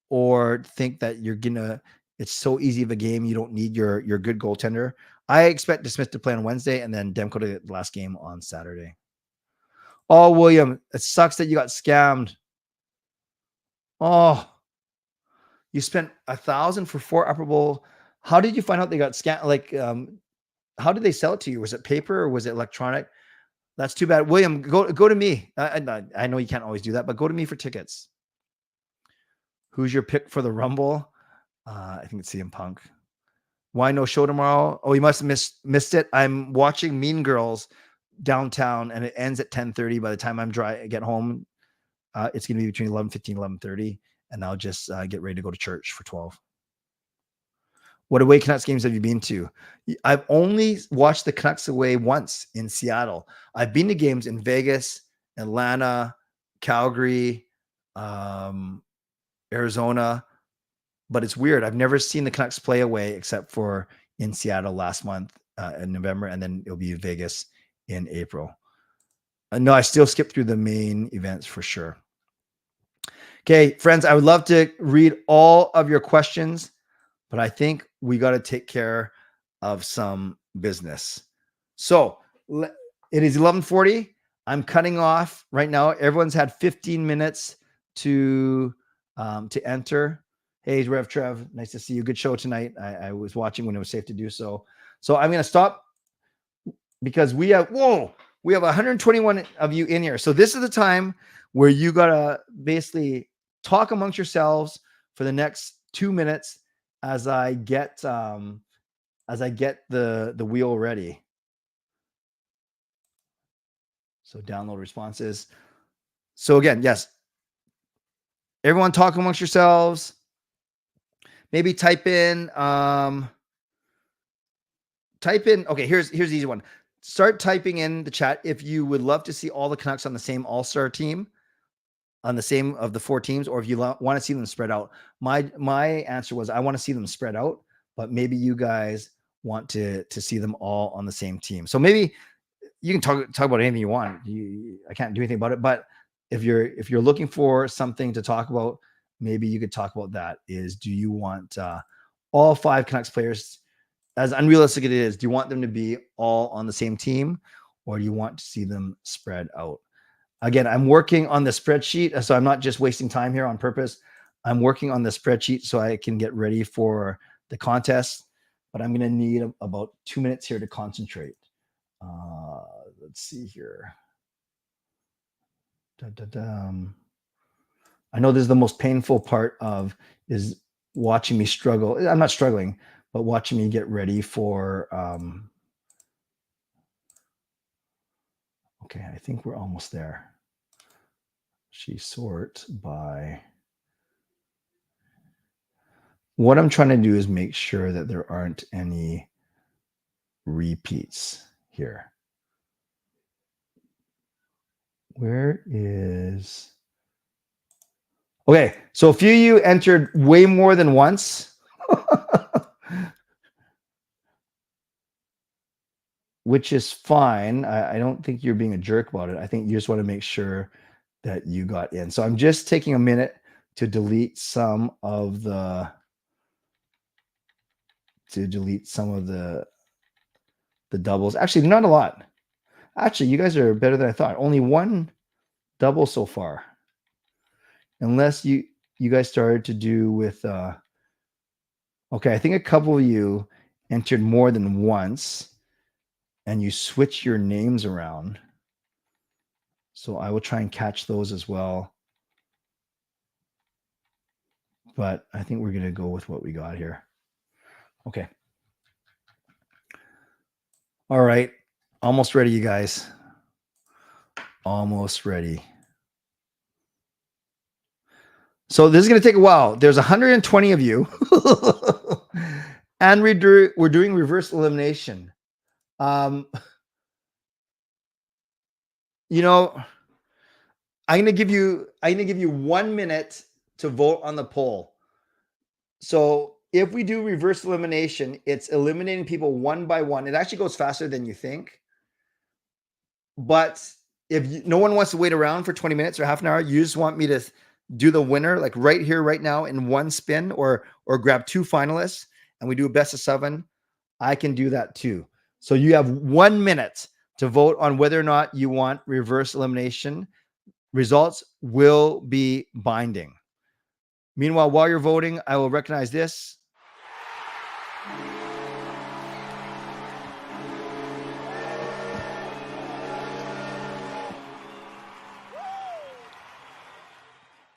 or think that you're going to, it's so easy of a game, you don't need your good goaltender. I expect DeSmith to play on Wednesday and then Demko to the last game on Saturday. Oh, William, it sucks that you got scammed. Oh, you spent $1,000 for 4 Upper Bowl. How did you find out they got scammed? Like, how did they sell it to you? Was it paper or was it electronic? That's too bad. William, go to me. I know you can't always do that, but go to me for tickets. Who's your pick for the Rumble? I think it's CM Punk. Why no show tomorrow? Oh, you must have missed it. I'm watching Mean Girls downtown, and it ends at 10:30. By the time I get home, it's going to be between 11:15 and 11:30, and I'll just get ready to go to church for 12. What away Canucks games have you been to? I've only watched the Canucks away once in Seattle. I've been to games in Vegas, Atlanta, Calgary, Arizona, but it's weird. I've never seen the Canucks play away except for in Seattle last month in November, and then it'll be Vegas in April. No, I still skip through the main events for sure. Okay, friends, I would love to read all of your questions, but I think we got to take care of some business. So it is 11:40. I'm cutting off right now. Everyone's had 15 minutes to enter. Hey, Rev Trev, nice to see you. Good show tonight. I was watching when it was safe to do so. So I'm going to stop because we have 121 of you in here. So this is the time where you got to basically talk amongst yourselves for the next 2 minutes as I get the wheel ready. So download responses. So again, yes, everyone talk amongst yourselves. Maybe type in. Okay, here's the easy one. Start typing in the chat if you would love to see all the Canucks on the same all-star team, on the same of the 4 teams, or if you want to see them spread out. My answer was I want to see them spread out, but maybe you guys want to see them all on the same team. So maybe you can talk about anything you want. I can't do anything about it, but if you're looking for something to talk about, maybe you could talk about that. Do you want all 5 Canucks players, as unrealistic it is, do you want them to be all on the same team, or do you want to see them spread out? Again, I'm working on the spreadsheet, so I'm not just wasting time here on purpose. I'm working on the spreadsheet so I can get ready for the contest, but I'm going to need about 2 minutes here to concentrate. Let's see here. I know this is the most painful part is watching me struggle. I'm not struggling, but watching me get ready for. Okay, I think we're almost there. She sort by. What I'm trying to do is make sure that there aren't any repeats here. Where is... Okay, so a few of you entered way more than once. Which is fine. I don't think you're being a jerk about it. I think you just want to make sure that you got in. So I'm just taking a minute to delete some of the doubles. Actually, not a lot. Actually, you guys are better than I thought. Only 1 double so far. Unless you guys started to do with okay, I think a couple of you entered more than once and you switch your names around. So I will try and catch those as well. But I think we're going to go with what we got here. Okay. All right. Almost ready, you guys. Almost ready. So this is going to take a while. There's 120 of you. And we're doing reverse elimination. You know, I'm going to give you 1 minute to vote on the poll. So if we do reverse elimination, it's eliminating people one by one. It actually goes faster than you think. But if no one wants to wait around for 20 minutes or half an hour, you just want me to do the winner like right here, right now in one spin, or grab 2 finalists and we do a best of 7, I can do that too. So you have 1 minute to vote on whether or not you want reverse elimination. Results will be binding. Meanwhile, while you're voting, I will recognize this.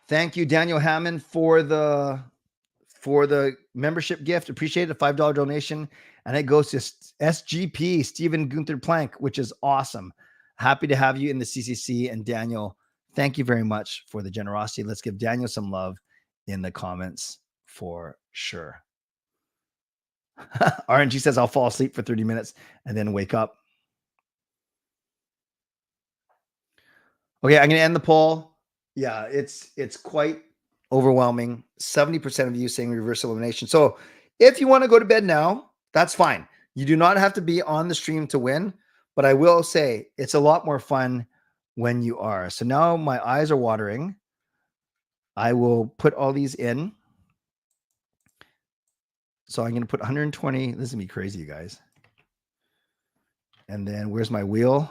Thank you, Daniel Hammond, for the membership gift. Appreciate it. A $5 donation. And it goes to SGP, Stephen Gunther Plank, which is awesome. Happy to have you in the CCC. And Daniel, thank you very much for the generosity. Let's give Daniel some love in the comments for sure. RNG says, I'll fall asleep for 30 minutes and then wake up. Okay, I'm going to end the poll. Yeah, it's quite overwhelming. 70% of you saying reverse elimination. So if you want to go to bed now, that's fine. You do not have to be on the stream to win, but I will say it's a lot more fun when you are. So now my eyes are watering. I will put all these in. So I'm going to put 120. This is going to be crazy, you guys. And then where's my wheel?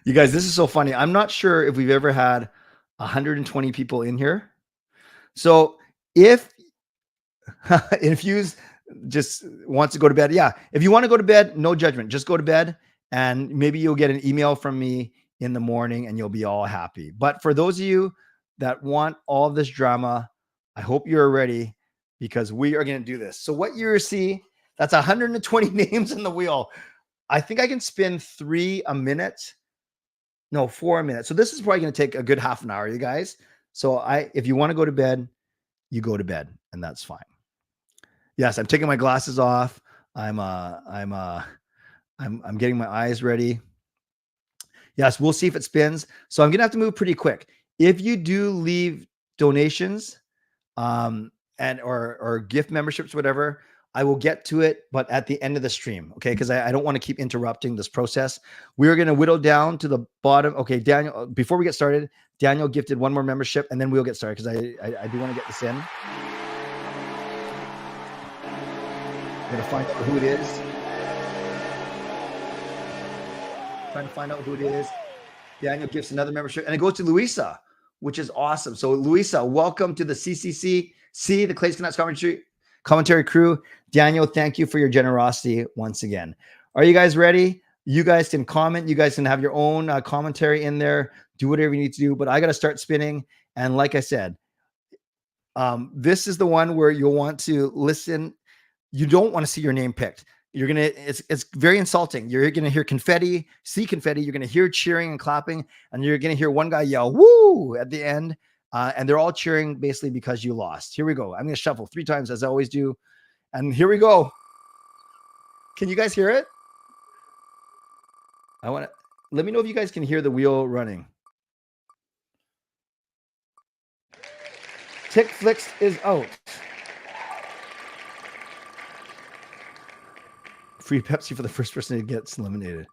You guys, this is so funny. I'm not sure if we've ever had 120 people in here. So if Infuse just wants to go to bed, yeah. If you want to go to bed, no judgment. Just go to bed, and maybe you'll get an email from me in the morning, and you'll be all happy. But for those of you that want all this drama, I hope you're ready because we are going to do this. So what you see, that's 120 names in the wheel. I think I can spin 3 a minute. No, 4 a minute. So this is probably going to take a good half an hour, you guys. So if you want to go to bed, you go to bed, and that's fine. Yes, I'm taking my glasses off. I'm getting my eyes ready. Yes, we'll see if it spins. So I'm gonna have to move pretty quick. If you do leave donations, and or gift memberships, whatever, I will get to it, but at the end of the stream, okay? Because I don't want to keep interrupting this process. We're going to whittle down to the bottom. Okay, Daniel, before we get started, Daniel gifted 1 more membership, and then we'll get started because I do want to get this in. I'm going to find out who it is. Trying to find out who it is. Daniel gifts another membership, and it goes to Luisa, which is awesome. So, Luisa, welcome to the CCC, the Clay's Canucks commentary crew. Daniel, thank you for your generosity once again. Are you guys ready? You guys can comment. You guys can have your own commentary in there. Do whatever you need to do. But I got to start spinning. And like I said, this is the one where you'll want to listen. You don't want to see your name picked. You're going to, it's very insulting. You're going to hear confetti, see confetti. You're going to hear cheering and clapping. And you're going to hear one guy yell, woo, at the end. And they're all cheering basically because you lost. Here we go. I'm going to shuffle 3 times as I always do. And here we go. Can you guys hear it? Let me know if you guys can hear the wheel running. Tick Flicks is out. Free Pepsi for the first person who gets eliminated.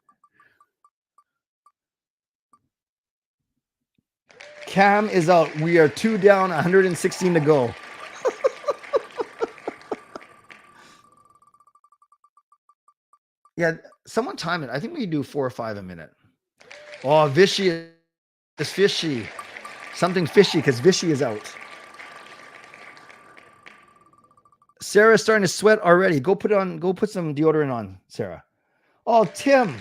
Cam is out. We are 2 down, 116 to go. Yeah, someone time it. I think we do 4 or 5 a minute. Oh, Vishy is fishy. Something fishy because Vishy is out. Sarah's starting to sweat already. Go put some deodorant on, Sarah. Oh, Tim.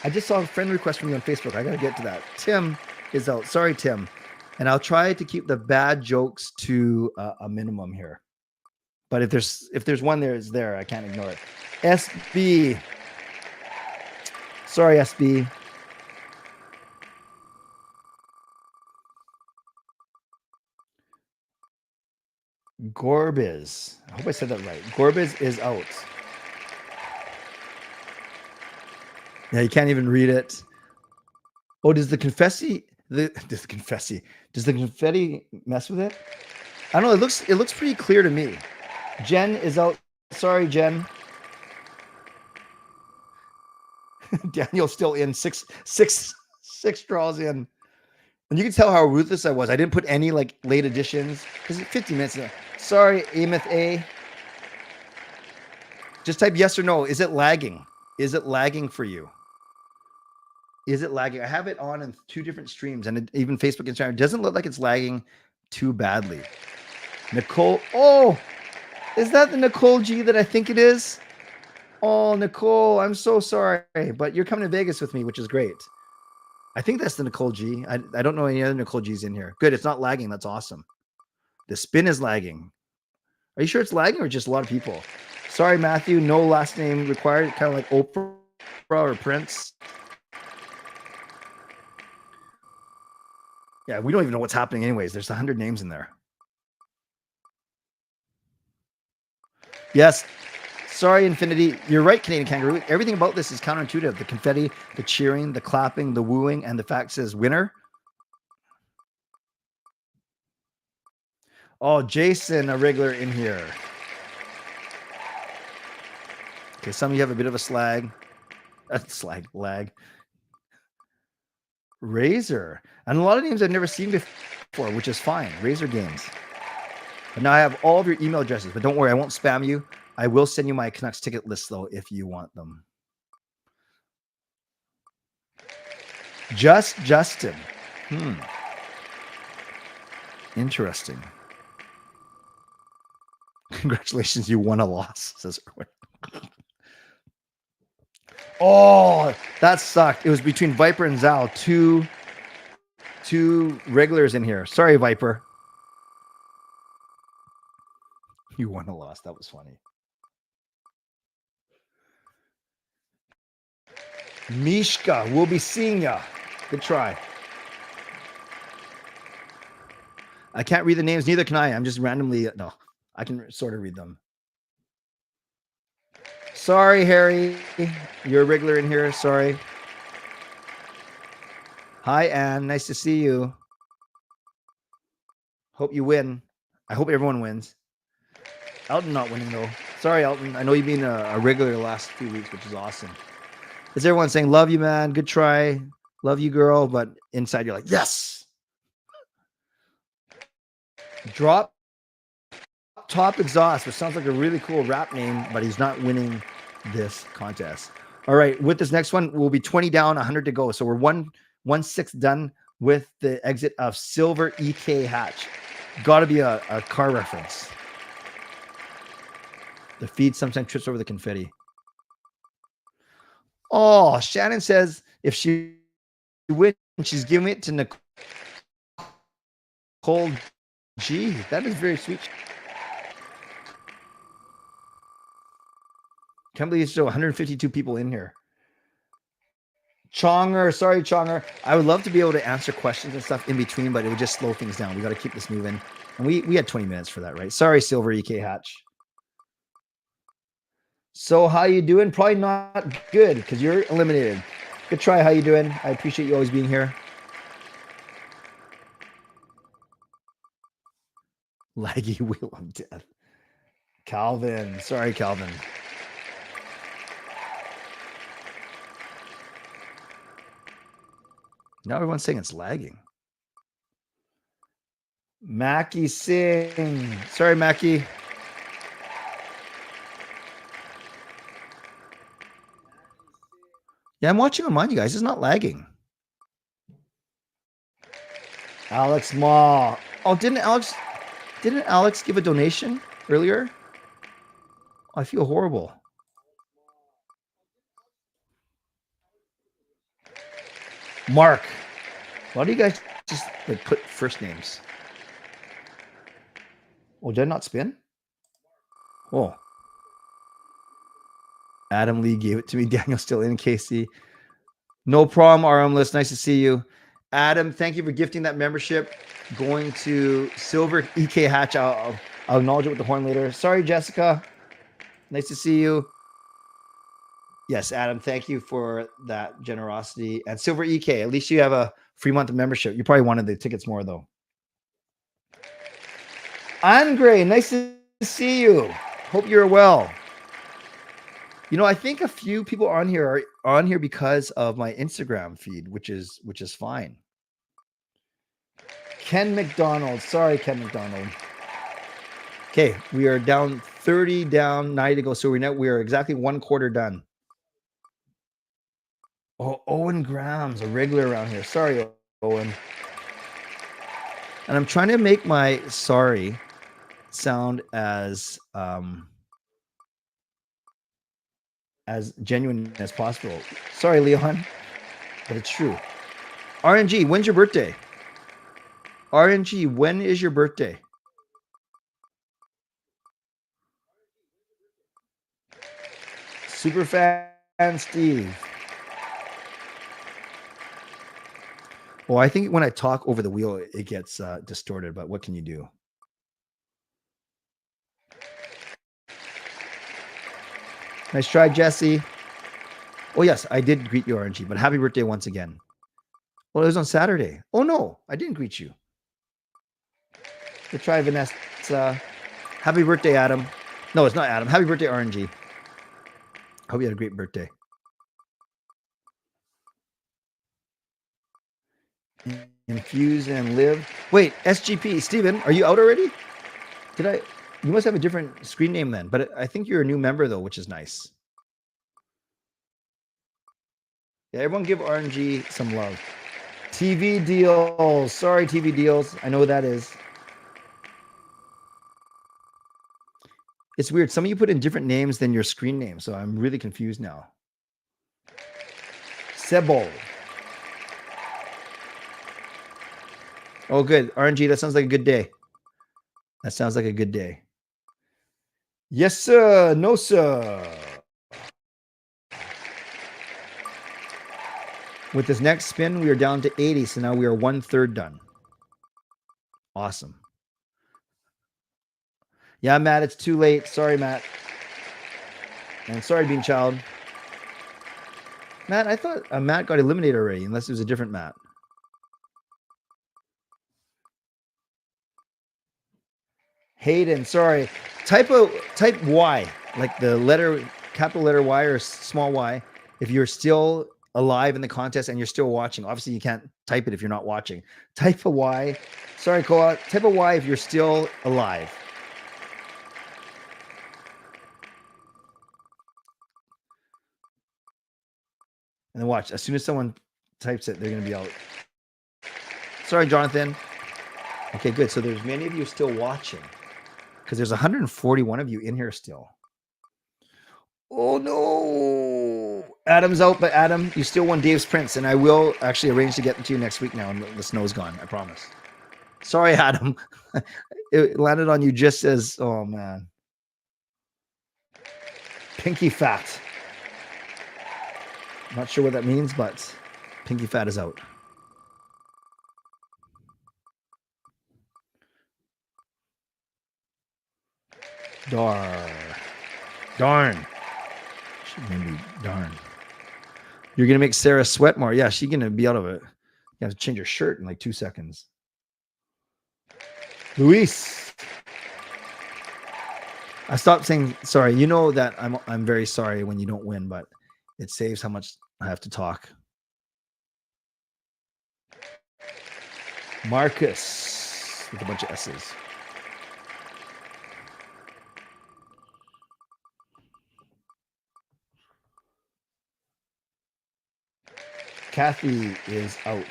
I just saw a friend request from you on Facebook. I got to get to that. Tim is out. Sorry, Tim. And I'll try to keep the bad jokes to a minimum here. But if there's one there, it's there. I can't ignore it. SB. Sorry, SB. Gorbiz. I hope I said that right. Gorbiz is out. Yeah, you can't even read it. Oh, does the confetti mess with it? I don't know. It looks pretty clear to me. Jen is out. Sorry, Jen. Daniel's still in six draws in. And you can tell how ruthless I was. I didn't put any like late additions because it's 50 minutes. Sorry, Amith A. Just type yes or no. Is it lagging? Is it lagging for you? Is it lagging? I have it on in 2 different streams and even Facebook and Instagram. It doesn't look like it's lagging too badly. Nicole. Oh, is that the Nicole G that I think it is? Oh, Nicole, I'm so sorry, but you're coming to Vegas with me, which is great. I think that's the Nicole G. I don't know any other Nicole G's in here. Good, it's not lagging. That's awesome. The spin is lagging. Are you sure it's lagging or just a lot of people? Sorry, Matthew, no last name required. Kind of like Oprah or Prince. Yeah, we don't even know what's happening anyways. There's 100 names in there. Yes. Sorry, Infinity. You're right, Canadian Kangaroo. Everything about this is counterintuitive. The confetti, the cheering, the clapping, the wooing, and the fact says winner. Oh, Jason, a regular in here. Okay, some of you have a bit of a slag. Lag. Razor. And a lot of names I've never seen before, which is fine. Razor Games. But now I have all of your email addresses. But don't worry, I won't spam you. I will send you my Canucks ticket list, though, if you want them. Just Justin. Interesting. Congratulations, you won a loss, says Erwin. Oh, that sucked. It was between Viper and Zal. Two regulars in here. Sorry, Viper. You won a loss. That was funny. Mishka, we'll be seeing ya. Good try. I can't read the names, neither can I. I'm just randomly, no, I can sort of read them. Sorry, Harry. You're a regular in here. Sorry. Hi, Anne. Nice to see you. Hope you win. I hope everyone wins. Elton not winning, though. Sorry, Elton. I know you've been a regular the last few weeks, which is awesome. Is everyone saying, love you, man? Good try. Love you, girl. But inside, you're like, yes. Drop Top Exhaust, which sounds like a really cool rap name, but he's not winning this contest. All right, with this next one, we'll be 20 down, 100 to go. So we're 1-6 done with the exit of Silver EK Hatch. Got to be a car reference. The feed sometimes trips over the confetti. Oh, Shannon says if she wins, she's giving it to Nicole G. That is very sweet. Can't believe there's still 152 people in here. Chonger, sorry, Chonger. I would love to be able to answer questions and stuff in between, but it would just slow things down. We got to keep this moving. And we had 20 minutes for that, right? Sorry, Silver EK Hatch. So how you doing? Probably not good because you're eliminated. Good try. How you doing? I appreciate you always being here. Laggy Wheel of Death. Calvin. Sorry, Calvin. Now everyone's saying it's lagging. Mackie Singh. Sorry, Mackie. Yeah, I'm watching on mine, you guys. It's not lagging. Alex Ma. Oh, didn't Alex give a donation earlier? I feel horrible. Mark. Why do you guys just like put first names? Oh, did I not spin? Oh. Adam Lee gave it to me. Daniel still in, Casey. No problem, RMless. Nice to see you. Adam, thank you for gifting that membership. Going to Silver EK Hatch. I'll acknowledge it with the horn later. Sorry, Jessica. Nice to see you. Yes, Adam, thank you for that generosity. And Silver EK, at least you have a free month of membership. You probably wanted the tickets more, though. Andre, nice to see you. Hope you're well. You know, I think a few people on here are on here because of my Instagram feed, which is fine. Ken McDonald. Sorry, Ken McDonald. Okay, we are down 30 down, 90 to go. So we are exactly one quarter done. Oh, Owen Graham's a regular around here. Sorry, Owen. And I'm trying to make my sorry sound as genuine as possible. Sorry, Leon, but it's true. RNG, when's your birthday? RNG, when is your birthday? Superfan Steve. Well, I think when I talk over the wheel, it gets distorted, but what can you do? Nice try, Jesse. Oh, yes, I did greet you, RNG, but happy birthday once again. Well, it was on Saturday. Oh, no, I didn't greet you. Good try, Vanessa. Happy birthday, Adam. No, it's not Adam. Happy birthday, RNG. Hope you had a great birthday. Infuse and live. Wait, SGP. Steven, are you out already? You must have a different screen name then, but I think you're a new member though, which is nice. Yeah, everyone give RNG some love. TV deals. Sorry, TV deals. I know what that is. It's weird. Some of you put in different names than your screen name, so I'm really confused now. Sebo. Oh, good. RNG, that sounds like a good day. That sounds like a good day. Yes, sir. No, sir. With this next spin, we are down to 80, so now we are 1/3 done. Awesome. Yeah, Matt, it's too late. Sorry, Matt. And sorry, Bean Child. Matt, I thought Matt got eliminated already, unless it was a different Matt. Hayden, sorry. Type Y, like the letter, capital letter Y or small y, if you're still alive in the contest and you're still watching. Obviously, you can't type it if you're not watching. Type a Y. Sorry, Koa. Type a Y if you're still alive. And then watch. As soon as someone types it, they're going to be out. Sorry, Jonathan. Okay, good. So there's many of you still watching because there's 141 of you in here still. Oh, no. Adam's out, but Adam, you still won Dave's Prince, and I will actually arrange to get them to you next week now, and the snow's gone. I promise. Sorry, Adam. It landed on you just as, oh, man. Pinky fat. Not sure what that means, but pinky fat is out. Darn. Maybe darn. You're gonna make Sarah sweat more. Yeah, she's gonna be out of it. You have to change her shirt in like 2 seconds. Luis. I stopped saying sorry. You know that I'm very sorry when you don't win, but it saves how much I have to talk. Marcus with a bunch of S's. Kathy is out.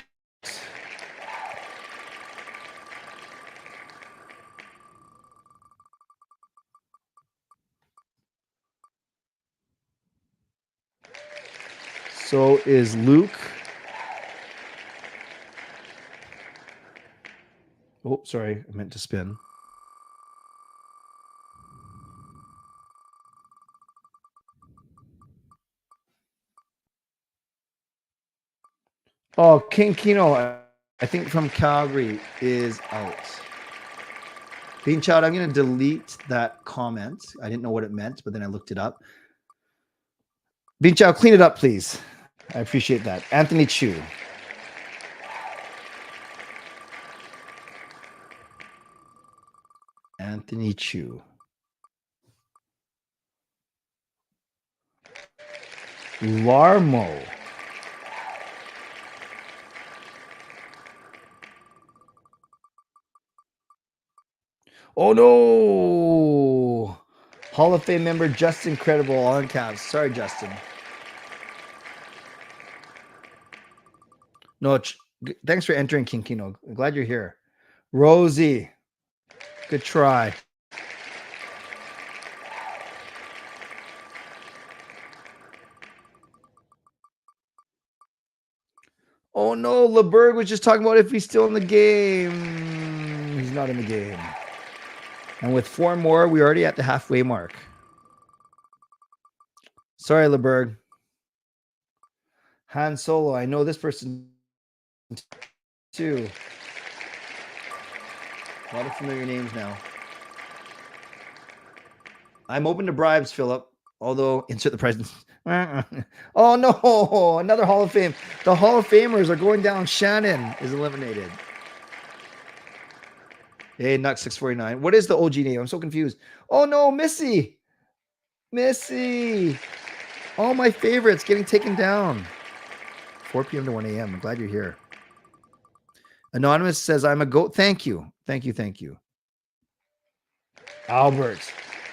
So is Luke. Oh, sorry. I meant to spin. Oh, King Kino, I think from Calgary, is out. Bean Child, I'm going to delete that comment. I didn't know what it meant, but then I looked it up. Bean Child, clean it up, please. I appreciate that. Anthony Chu. Anthony Chu. Larmo. Oh, no. Hall of Fame member Justin Credible, all in caps. Sorry, Justin. No, thanks for entering, King Kino. I'm glad you're here. Rosie. Good try. Oh no, LeBerg was just talking about if he's still in the game. He's not in the game. And with 4 more, we're already at the halfway mark. Sorry, LeBerg. Han Solo, I know this person too. A lot of familiar names now. I'm open to bribes, Philip. Although, insert the president. Oh no, another Hall of Fame. The Hall of Famers are going down. Shannon is eliminated. Hey, Nux 649. What is the OG name? I'm so confused. Oh no, Missy. Missy. All my favorites getting taken down. 4 p.m. to 1 a.m. I'm glad you're here. Anonymous says, I'm a goat. Thank you. Thank you. Thank you. Albert.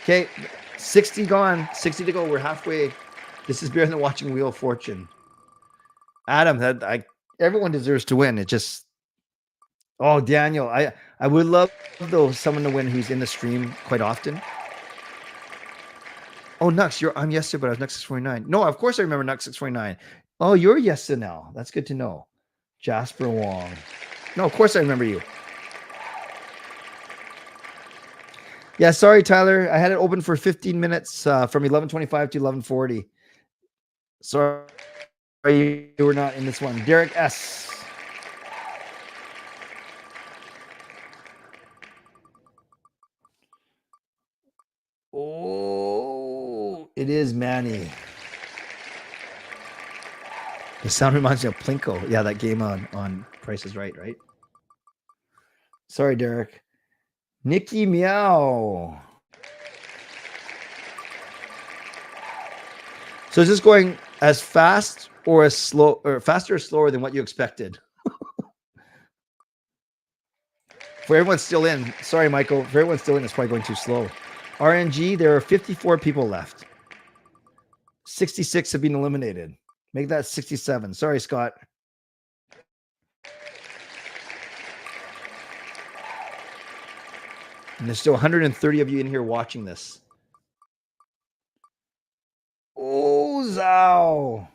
Okay. 60 gone. 60 to go. We're halfway. This is better than watching Wheel of Fortune. Adam, everyone deserves to win. It just, oh, Daniel. I would love, though, someone to win who's in the stream quite often. Oh, Nux, I'm yesterday, but I was Nux 649. No, of course I remember Nux 649. Oh, you're yesterday now. That's good to know. Jasper Wong. No, of course I remember you. Yeah, sorry, Tyler. I had it open for 15 minutes from 11:25 to 11:40. Sorry you were not in this one. Derek S. Oh, it is Manny. The sound reminds me of Plinko. Yeah, that game on Price is Right, right? Sorry, Derek. Nikki Meow. So is this going as fast or as slow, or faster or slower than what you expected? For everyone still in, sorry, Michael. For everyone still in, it's probably going too slow. RNG, there are 54 people left. 66 have been eliminated. Make that 67. Sorry, Scott. And there's still 130 of you in here watching this. Oh, Zao.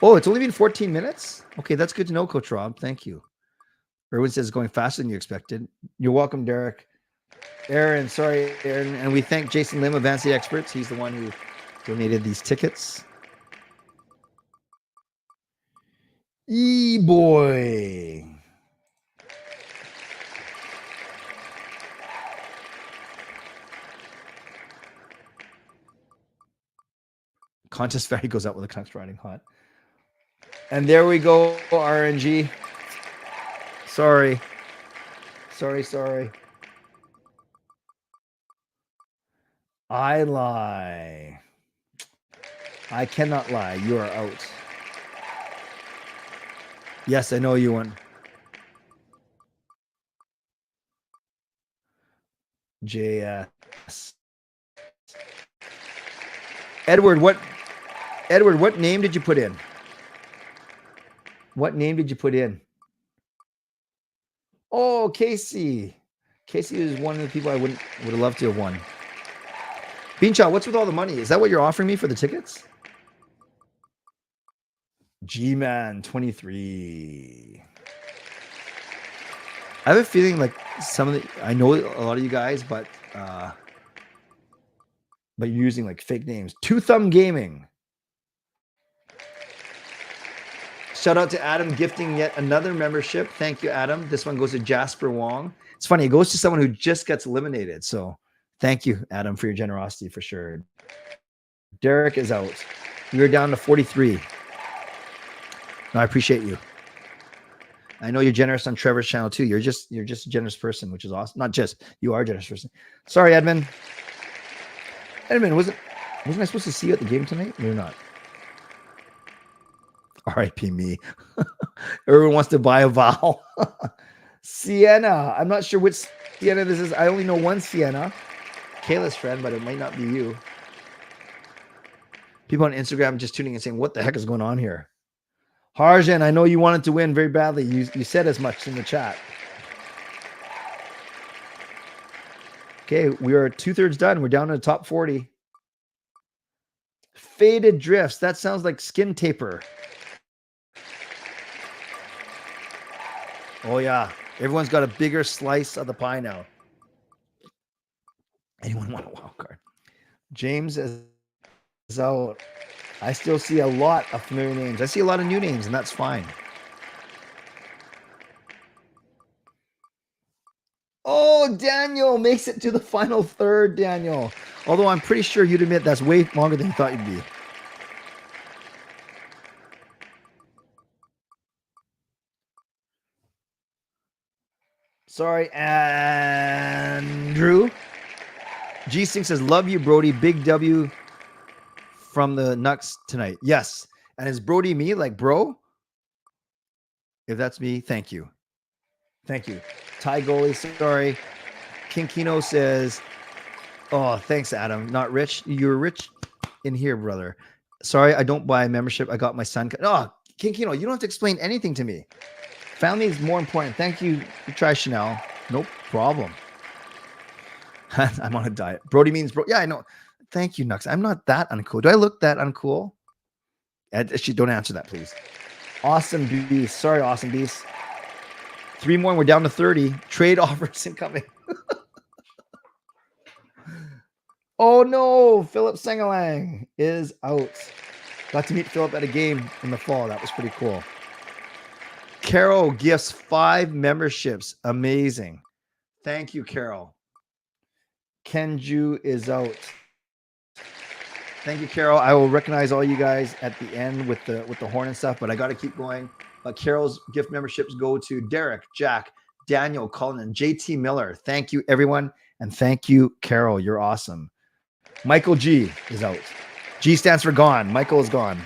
Oh, it's only been 14 minutes? Okay, that's good to know, Coach Rob. Thank you. Erwin says it's going faster than you expected. You're welcome, Derek. Aaron, sorry, Aaron. And we thank Jason Lim of Vancity Experts. He's the one who donated these tickets. E-boy. Contest value goes up with the Canucks riding hot. And there we go, RNG. Sorry. Sorry. I lie. I cannot lie. You are out. Yes, I know you won. JS. Edward, what name did you put in? What name did you put in? Oh, Casey. Casey is one of the people I would have loved to have won. Beanshot, what's with all the money? Is that what you're offering me for the tickets? G-Man 23. I have a feeling like I know a lot of you guys, but you're using like fake names. Two Thumb Gaming. Shout out to Adam gifting yet another membership. Thank you, Adam. This one goes to Jasper Wong. It's funny. It goes to someone who just gets eliminated. So thank you, Adam, for your generosity for sure. Derek is out. We're down to 43. No, I appreciate you. I know you're generous on Trevor's channel too. You're just a generous person, which is awesome. Not just, you are a generous person. Sorry, Edmund. Edmund, wasn't I supposed to see you at the game tonight? You're not. R.I.P. me. Everyone wants to buy a vowel. Sienna. I'm not sure which Sienna this is. I only know one Sienna. Kayla's friend, but it might not be you. People on Instagram just tuning in saying, what the heck is going on here? Harjan, I know you wanted to win very badly. You said as much in the chat. Okay, we are 2/3 done. We're down to the top 40. Faded drifts. That sounds like skin taper. Oh, yeah. Everyone's got a bigger slice of the pie now. Anyone want a wild card? James is out. I still see a lot of familiar names. I see a lot of new names, and that's fine. Oh, Daniel makes it to the final third, Daniel. Although I'm pretty sure you'd admit that's way longer than you thought you'd be. Sorry, Andrew. G-Sync says, love you, Brody. Big W from the Nucks tonight. Yes. And is Brody me like bro? If that's me, thank you. Thank you. Ty goalie, sorry. King Kino says, oh, thanks, Adam. Not rich. You're rich in here, brother. Sorry, I don't buy a membership. I got my son. Oh, King Kino, you don't have to explain anything to me. Family is more important. Thank you. Try Chanel. No problem. I'm on a diet. Brody means bro. Yeah, I know. Thank you, Nux. I'm not that uncool. Do I look that uncool? Actually, don't answer that, please. Awesome Beast. Sorry, Awesome Beast. 3 more and we're down to 30. Trade offers incoming. Oh no, Philip Sengalang is out. Got to meet Philip at a game in the fall. That was pretty cool. Carol gifts 5 memberships. Amazing. Thank you, Carol. Kenju is out. Thank you, Carol. I will recognize all you guys at the end with the horn and stuff, but I got to keep going. Carol's gift memberships go to Derek, Jack, Daniel, Colin, and JT Miller. Thank you, everyone. And thank you, Carol. You're awesome. Michael G is out. G stands for gone. Michael is gone.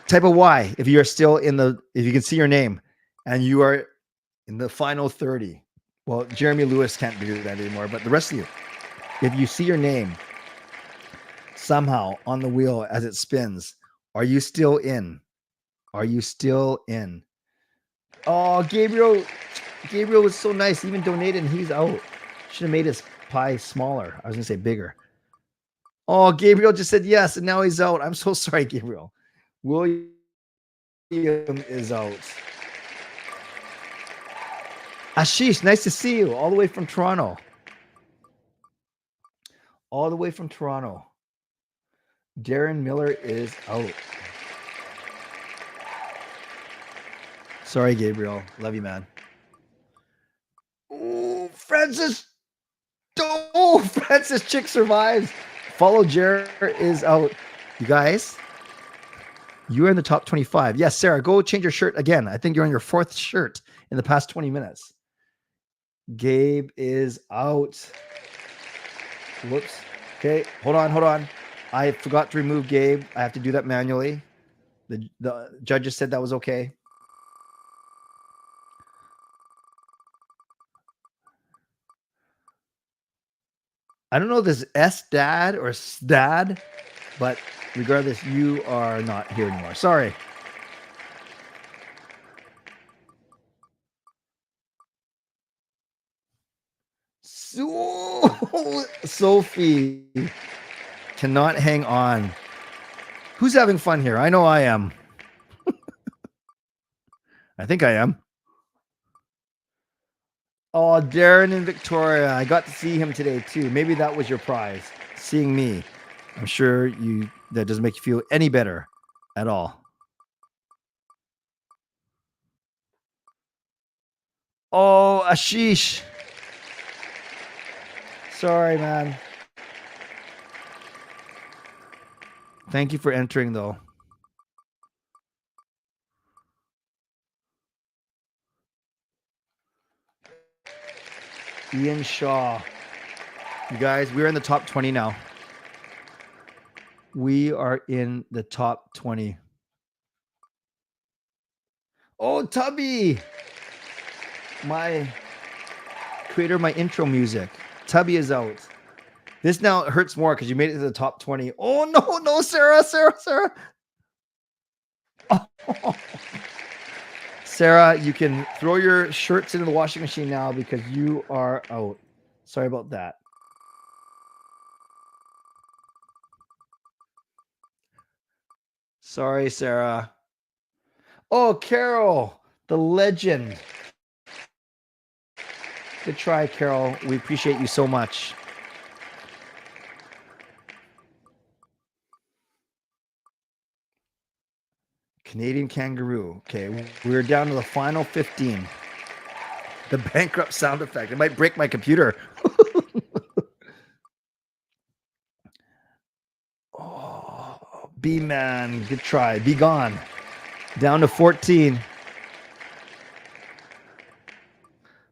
Type a Y if you are still if you can see your name and you are in the final 30. Well, Jeremy Lewis can't do that anymore, but the rest of you, if you see your name somehow on the wheel as it spins, are you still in? Are you still in? Oh, Gabriel was so nice. He even donated and he's out. Should have made his pie smaller. I was going to say bigger. Oh, Gabriel just said yes, and now he's out. I'm so sorry, Gabriel. William is out. Ashish, nice to see you. All the way from Toronto. All the way from Toronto. Darren Miller is out. Sorry, Gabriel. Love you, man. Oh, Francis. Oh, Francis Chick survives. Follow Jer is out. You guys, you're in the top 25. Yes, Sarah, go change your shirt again. I think you're on your 4th shirt in the past 20 minutes. Gabe is out. Whoops. Okay, hold on. I forgot to remove Gabe. I have to do that manually. The judges said that was okay. I don't know if this is S-Dad or S-Dad, but regardless, you are not here anymore. Sorry. Sophie cannot hang on. Who's having fun here? I know I am. I think I am. Oh, Darren and Victoria. I got to see him today too. Maybe that was your prize, seeing me. I'm sure that doesn't make you feel any better at all. Oh, Ashish. Sorry, man. Thank you for entering, though. Ian Shaw. You guys, we're in the top 20 now. We are in the top 20. Oh, Tubby. My creator of my intro music. Tubby is out. This now hurts more because you made it to the top 20. Oh, no, Sarah. Oh. Sarah, you can throw your shirts into the washing machine now because you are out. Sorry about that. Sorry, Sarah. Oh, Carol, the legend. Good try, Carol. We appreciate you so much. Canadian Kangaroo. Okay, we're down to the final 15. The bankrupt sound effect. It might break my computer. Oh, B-Man. Good try. Be gone. Down to 14.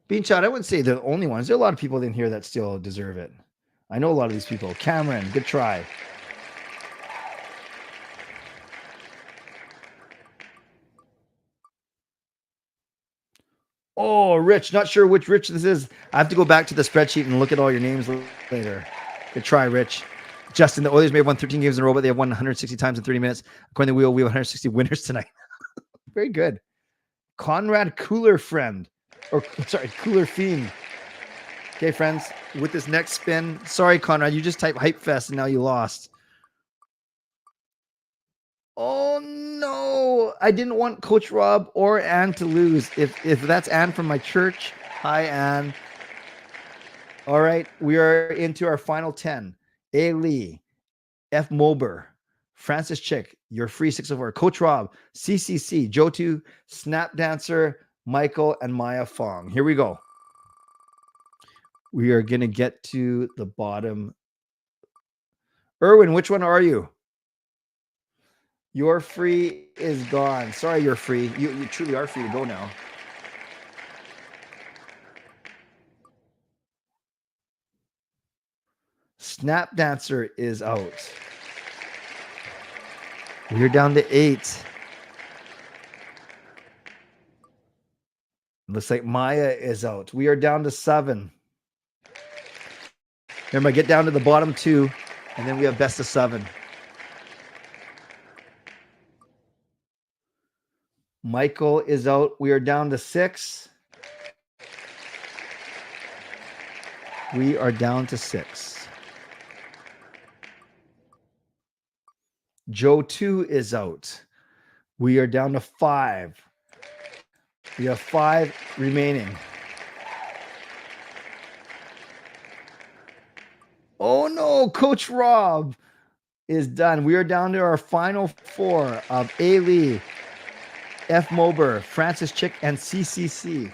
Beanshot, I wouldn't say they're the only ones. There are a lot of people in here that still deserve it. I know a lot of these people. Cameron, good try. Oh, Rich. Not sure which Rich this is. I have to go back to the spreadsheet and look at all your names later. Good try, Rich. Justin, the Oilers may have won 13 games in a row, but they have won 160 times in 30 minutes. According to the wheel, we have 160 winners tonight. Very good. Conrad Cooler Friend. Or, sorry, Cooler Fiend. Okay, friends, with this next spin. Sorry, Conrad, you just typed Hype Fest and now you lost. Oh, no. I didn't want Coach Rob or Ann to lose. If that's Ann from my church, hi, Ann. All right, we are into our final 10. A. Lee, F. Mober, Francis Chick, you're free 604. Coach Rob, CCC, Joe 2, Snap Dancer, Michael, and Maya Fong. Here we go. We are going to get to the bottom. Erwin, which one are you? Your free is gone. Sorry, you're free. You truly are free to go now. Snap Dancer is out. We're down to 8. Looks like Maya is out. We are down to 7. Remember, get down to the bottom 2, and then we have best of 7. Michael is out. We are down to 6. We are down to 6. Joe 2 is out. We are down to 5. We have 5 remaining. Oh no, Coach Rob is done. We are down to our final 4 of A. Lee, F. Mober, Francis Chick, and CCC.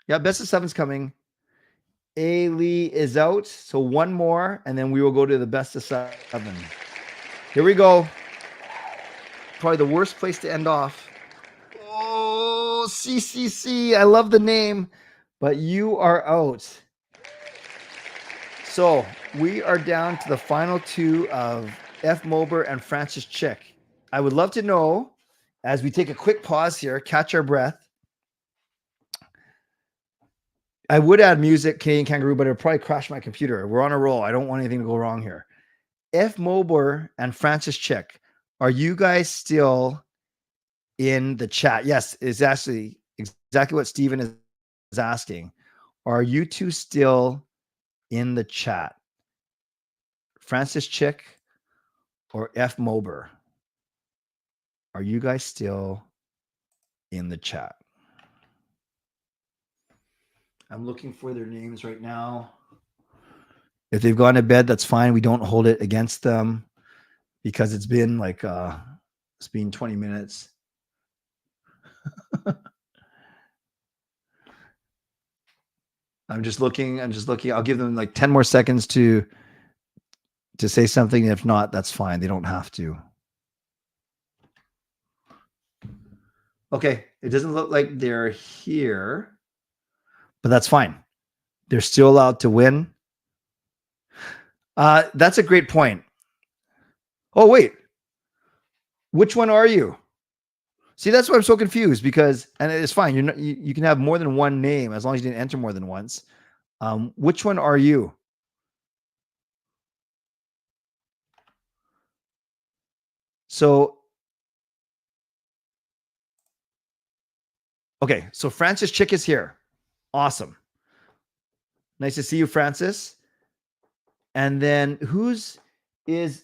Yeah, best of 7's coming. A. Lee is out. So one more, and then we will go to the best of 7. Here we go. Probably the worst place to end off. Oh, CCC. I love the name, but you are out. So we are down to the final 2 of F. Mober and Francis Chick. I would love to know, as we take a quick pause here, catch our breath. I would add music, Canadian Kangaroo, but it would probably crash my computer. We're on a roll. I don't want anything to go wrong here. F. Mober and Francis Chick, are you guys still in the chat? Yes, it's actually exactly what Steven is asking. Are you two still in the chat? Francis Chick or F. Mober? Are you guys still in the chat? I'm looking for their names right now. If they've gone to bed, that's fine. We don't hold it against them because it's been like it's been 20 minutes. I'm just looking. I'll give them like 10 more seconds to say something. If not, that's fine. They don't have to. Okay. It doesn't look like they're here, but that's fine. They're still allowed to win. That's a great point. Oh, wait. Which one are you? See, that's why I'm so confused because, and it's fine. You're not, you can have more than one name as long as you didn't enter more than once. Which one are you? So, okay. So Francis Chick is here. Awesome. Nice to see you, Francis. And then is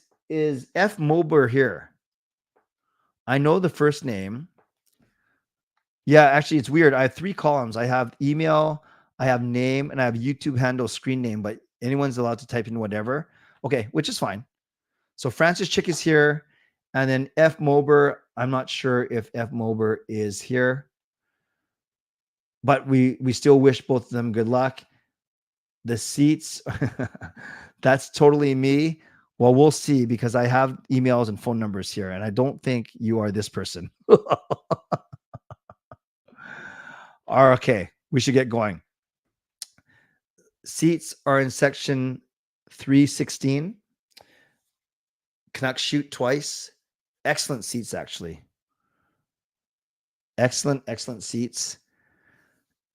F. Mober here? I know the first name. Yeah, actually, it's weird. I have 3 columns. I have email, I have name, and I have YouTube handle screen name, but anyone's allowed to type in whatever. Okay, which is fine. So Francis Chick is here. And then F. Mober, I'm not sure if F. Mober is here. But we still wish both of them good luck. The seats, that's totally me. Well, we'll see because I have emails and phone numbers here, and I don't think you are this person. Okay, we should get going. Seats are in section 316. Canucks shoot twice. Excellent seats, actually. excellent seats.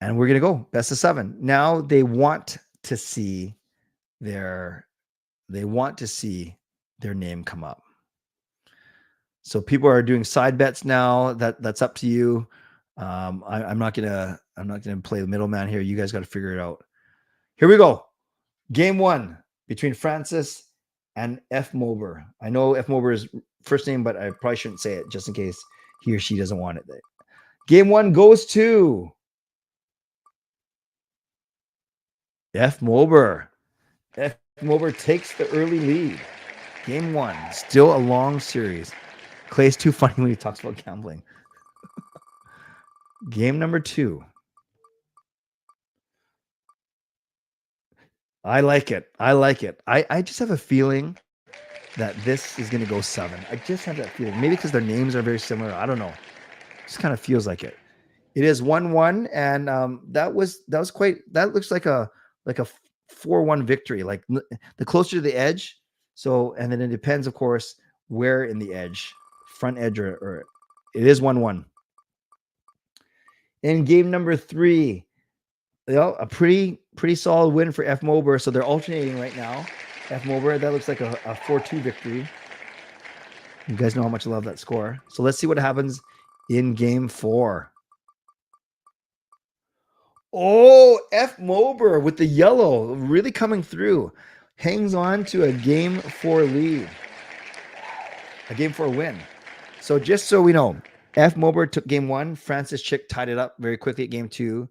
And we're going to go best of 7. Now they want to see their name come up. So people are doing side bets now. That's up to you. I'm not gonna play the middleman here. You guys got to figure it out. Here we go. Game 1 between Francis and F. Mober. I know F. Mober is first name, but I probably shouldn't say it just in case he or she doesn't want it. Game 1 goes to F. Mober. F. Mober takes the early lead. Game 1, still a long series. Clay's too funny when he talks about gambling. Game number 2. I like it. I just have a feeling that this is going to go 7. I just have that feeling. Maybe because their names are very similar. I don't know. Just kind of feels like it. It is 1-1, and that looks like a 4-1 victory. Like the closer to the edge. So, and then it depends, of course, where in the edge, front edge, or it is 1-1. In game number 3, a pretty solid win for F. Mober. So they're alternating right now. F. Mober, that looks like a 4-2 victory. You guys know how much I love that score. So let's see what happens in game 4. Oh, F. Mober with the yellow really coming through. Hangs on to a game 4 lead. A game 4 win. So just so we know, F. Mober took game 1. Francis Chick tied it up very quickly at game 2.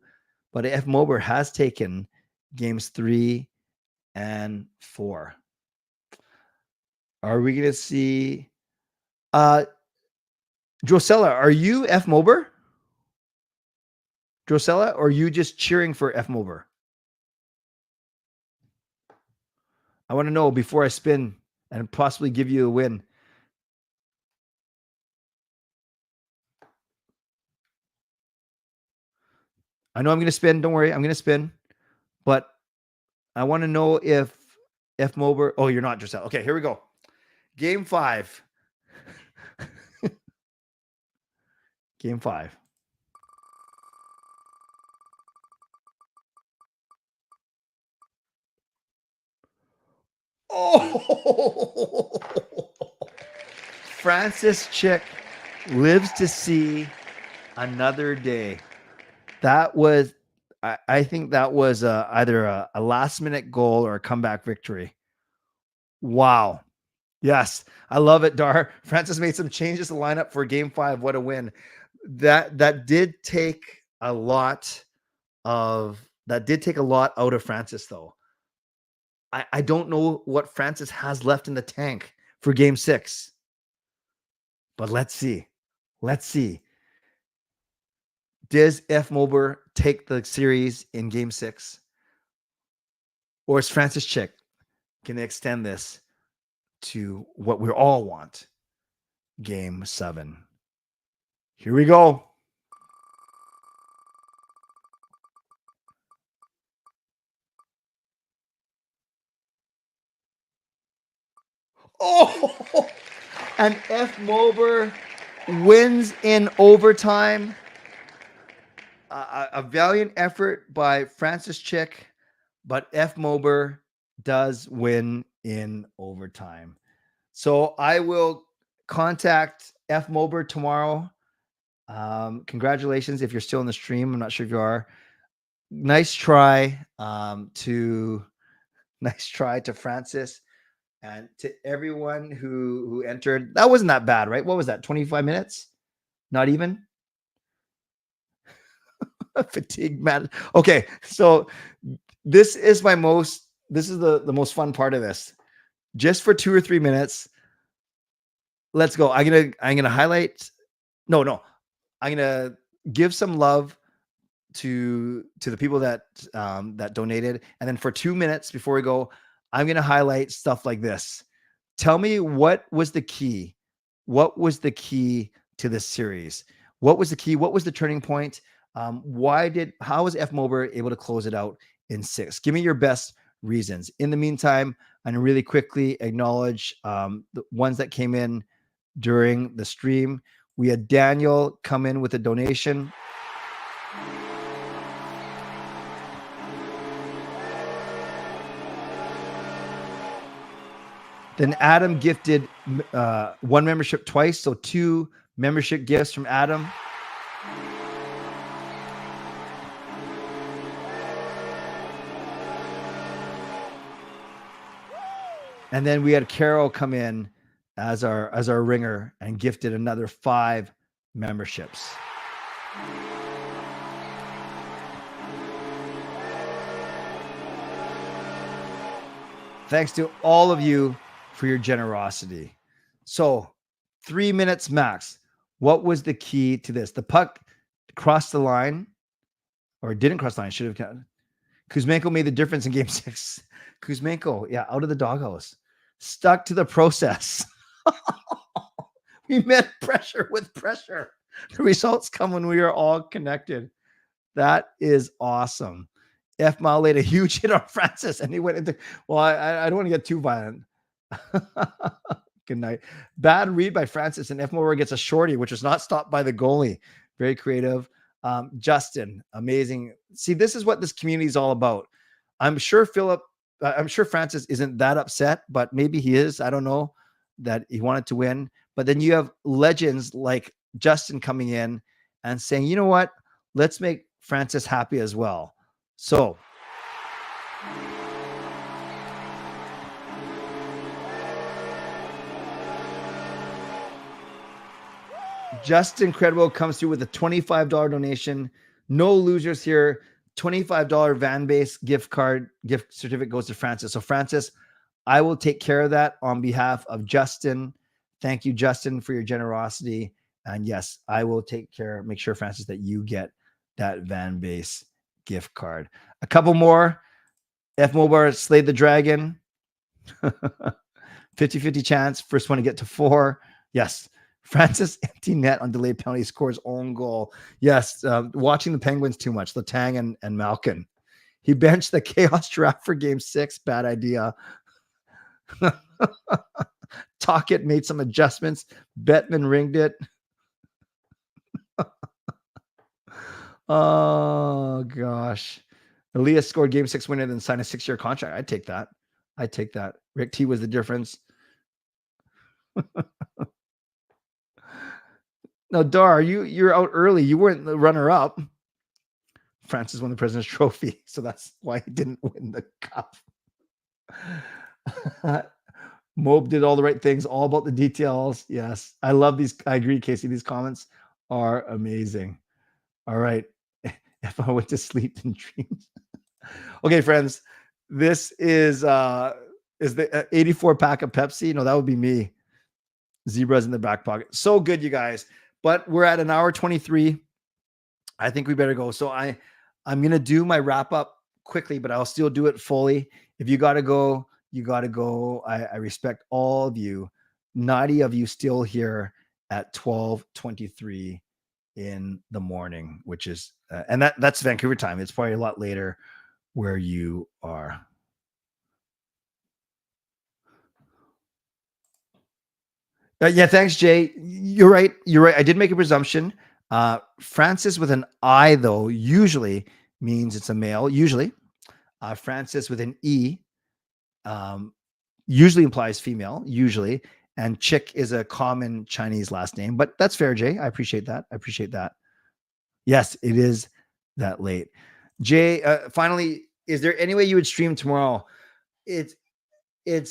But F. Mober has taken games 3 and 4. Are we going to see... Drosella, are you F. Mober? Drosella, or are you just cheering for F. Mober? I want to know before I spin and possibly give you a win. I know I'm going to spin. Don't worry. I'm going to spin. But I want to know if F. Mober... Oh, you're not Drosella. Okay, here we go. Game 5. Game 5. Oh! Francis Chick lives to see another day. That was, I think that was either a last-minute goal or a comeback victory. Wow. Yes, I love it, Dar. Francis made some changes to line up for game 5. What a win. That did take a lot out of Francis, though. I don't know what Francis has left in the tank for game 6. But let's see. Does F. Mober take the series in game 6? Or is Francis Chick going to extend this to what we all want? Game 7. Here we go. Oh, and F. Mober wins in overtime. A valiant effort by Francis Chick, but F. Mober does win in overtime. So I will contact F. Mober tomorrow. Congratulations if you're still in the stream. I'm not sure if you are. Nice try to Francis. And to everyone who entered, that wasn't that bad, right? What was that? 25 minutes? Not even? Fatigue, man. Okay, so this is the most fun part of this. Just for 2 or 3 minutes, let's go. I'm gonna highlight. No. I'm gonna give some love to the people that donated, and then for 2 minutes before we go, I'm going to highlight stuff like this. Tell me what was the key? What was the key to this series? What was the key? What was the turning point? How was F. Mober able to close it out in 6? Give me your best reasons. In the meantime, I'm going to really quickly acknowledge the ones that came in during the stream. We had Daniel come in with a donation. Then Adam gifted one membership twice, so 2 membership gifts from Adam. And then we had Carol come in as our ringer and gifted another 5 memberships. Thanks to all of you for your generosity. So 3 minutes max. What was the key to this? The puck crossed the line, or didn't cross the line. Should have counted. Kuzmenko made the difference in game 6. Kuzmenko, yeah, out of the doghouse. Stuck to the process. We met pressure with pressure. The results come when we are all connected. That is awesome. F. Mile laid a huge hit on Francis, and he went into. Well, I don't want to get too violent. Good night. Bad read by Francis, and F. Mile gets a shorty, which was not stopped by the goalie. Very creative. Justin, amazing. See, this is what this community is all about. I'm sure Francis isn't that upset, but maybe he is. I don't know, that he wanted to win. But then you have legends like Justin coming in and saying, you know what? Let's make Francis happy as well. So Justin Credible comes through with a $25 donation. No losers here. $25 Van Base gift certificate goes to Francis. So Francis, I will take care of that on behalf of Justin. Thank you, Justin, for your generosity. And yes, I will make sure, Francis, that you get that Van Base gift card. A couple more. F. Mobar slayed the dragon. 50-50 chance. First one to get to 4. Yes. Francis empty net on delayed penalty, scores own goal. Yes. Watching the Penguins too much. Letang and Malkin. He benched the Chaos Draft for game 6. Bad idea. Tocchet made some adjustments. Bettman ringed it. Oh gosh. Elias scored game 6 winner, then signed a 6-year contract. I'd take that. Rick T was the difference. No, Dar, you're out early. You weren't the runner-up. Francis won the President's Trophy, so that's why he didn't win the cup. Mobe did all the right things, all about the details. Yes, I love these. I agree, Casey. These comments are amazing. All right. If I went to sleep in dreams. Okay, friends, this is the 84 pack of Pepsi. No, that would be me. Zebras in the back pocket. So good, you guys. But we're at an hour 23. I think we better go. So I'm going to do my wrap up quickly, but I'll still do it fully. If you got to go, you got to go. I respect all of you. 90 of you still here at 12:23 in the morning, which is, and that's Vancouver time. It's probably a lot later where you are. Yeah, thanks, Jay. You're right. I did make a presumption. Francis with an I, though, usually means it's a male. Usually. Francis with an E usually implies female, usually. And Chick is a common Chinese last name. But that's fair, Jay. I appreciate that. Yes, it is that late. Jay, finally, is there any way you would stream tomorrow? It's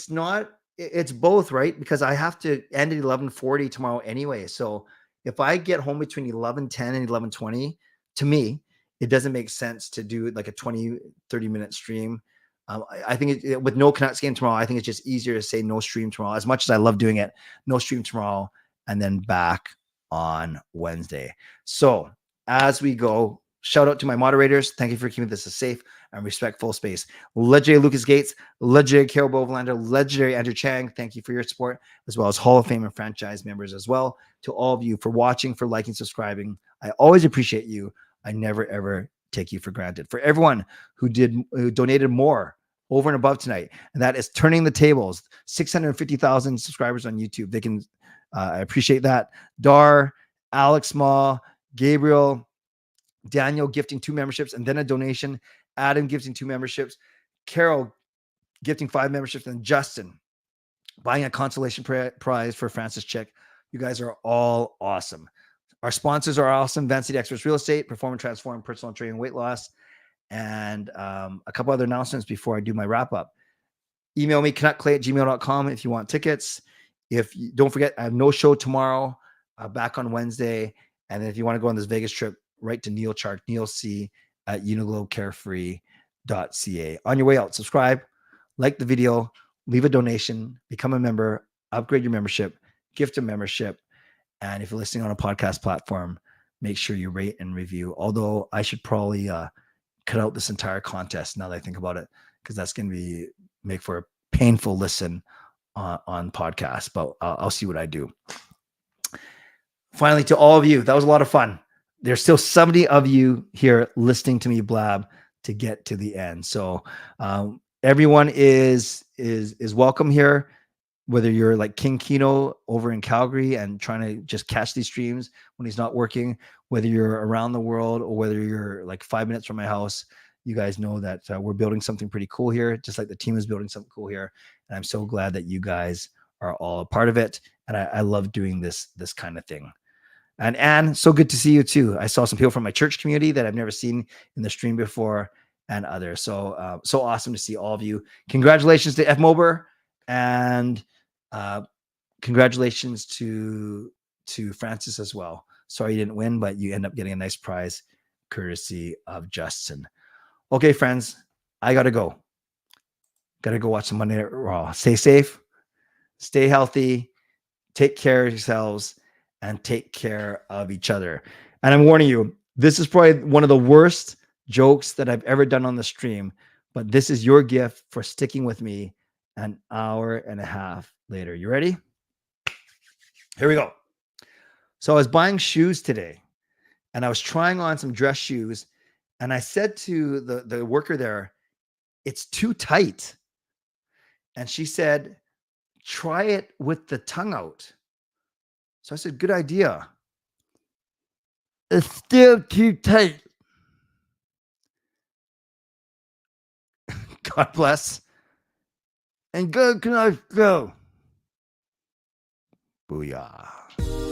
not... It's both, right? Because I have to end at 11:40 tomorrow anyway. So if I get home between 11:10 and 11:20, to me, it doesn't make sense to do like a 20, 30-minute stream. I think with no Canucks game tomorrow, I think it's just easier to say no stream tomorrow. As much as I love doing it, no stream tomorrow, and then back on Wednesday. So as we go, shout out to my moderators. Thank you for keeping this a safe and respectful space. Legendary Lucas Gates, legendary Carol Bovelander, legendary Andrew Chang. Thank you for your support, as well as Hall of Fame and franchise members as well. To all of you for watching, for liking, subscribing. I always appreciate you. I never, ever take you for granted. For everyone who donated more over and above tonight, and that is turning the tables. 650,000 subscribers on YouTube. They can, I appreciate that. Dar Alex Small, Gabriel, Daniel gifting 2 memberships and then a donation, Adam gifting 2 memberships, Carol gifting 5 memberships, and Justin buying a consolation prize for Francis Chick. You guys are all awesome. Our sponsors are awesome. Van City Experts Real Estate, Perform and Transform, Personal Training, Weight Loss, and a couple other announcements before I do my wrap up. Email me, canuckclay@gmail.com if you want tickets. Don't forget, I have no show tomorrow, back on Wednesday. And then if you want to go on this Vegas trip, write to Neal Chark, neilc@uniglobecarefree.ca. On your way out, subscribe, like the video, leave a donation, become a member, upgrade your membership, gift a membership. And if you're listening on a podcast platform, make sure you rate and review. Although I should probably cut out this entire contest now that I think about it, because that's going to make for a painful listen on podcasts, but I'll see what I do. Finally, to all of you, that was a lot of fun. There's still 70 of you here listening to me blab to get to the end. So everyone is welcome here, whether you're like King Kino over in Calgary and trying to just catch these streams when he's not working, whether you're around the world or whether you're like 5 minutes from my house. You guys know that we're building something pretty cool here, just like the team is building something cool here. And I'm so glad that you guys are all a part of it. And I love doing this kind of thing. And Anne, so good to see you too. I saw some people from my church community that I've never seen in the stream before and others. So, so awesome to see all of you. Congratulations to F. Mober, and congratulations to Francis as well. Sorry you didn't win, but you end up getting a nice prize courtesy of Justin. Okay, friends, I got to go. Got to go watch some Monday Night Raw. Stay safe, stay healthy, take care of yourselves, and take care of each other. And I'm warning you, this is probably one of the worst jokes that I've ever done on the stream, but this is your gift for sticking with me an hour and a half later. You ready? Here we go. So I was buying shoes today, and I was trying on some dress shoes, and I said to the worker there, "It's too tight." And she said, "Try it with the tongue out." So I said, "Good idea." "It's still too tight." God bless. And go, Canucks, go. Booyah.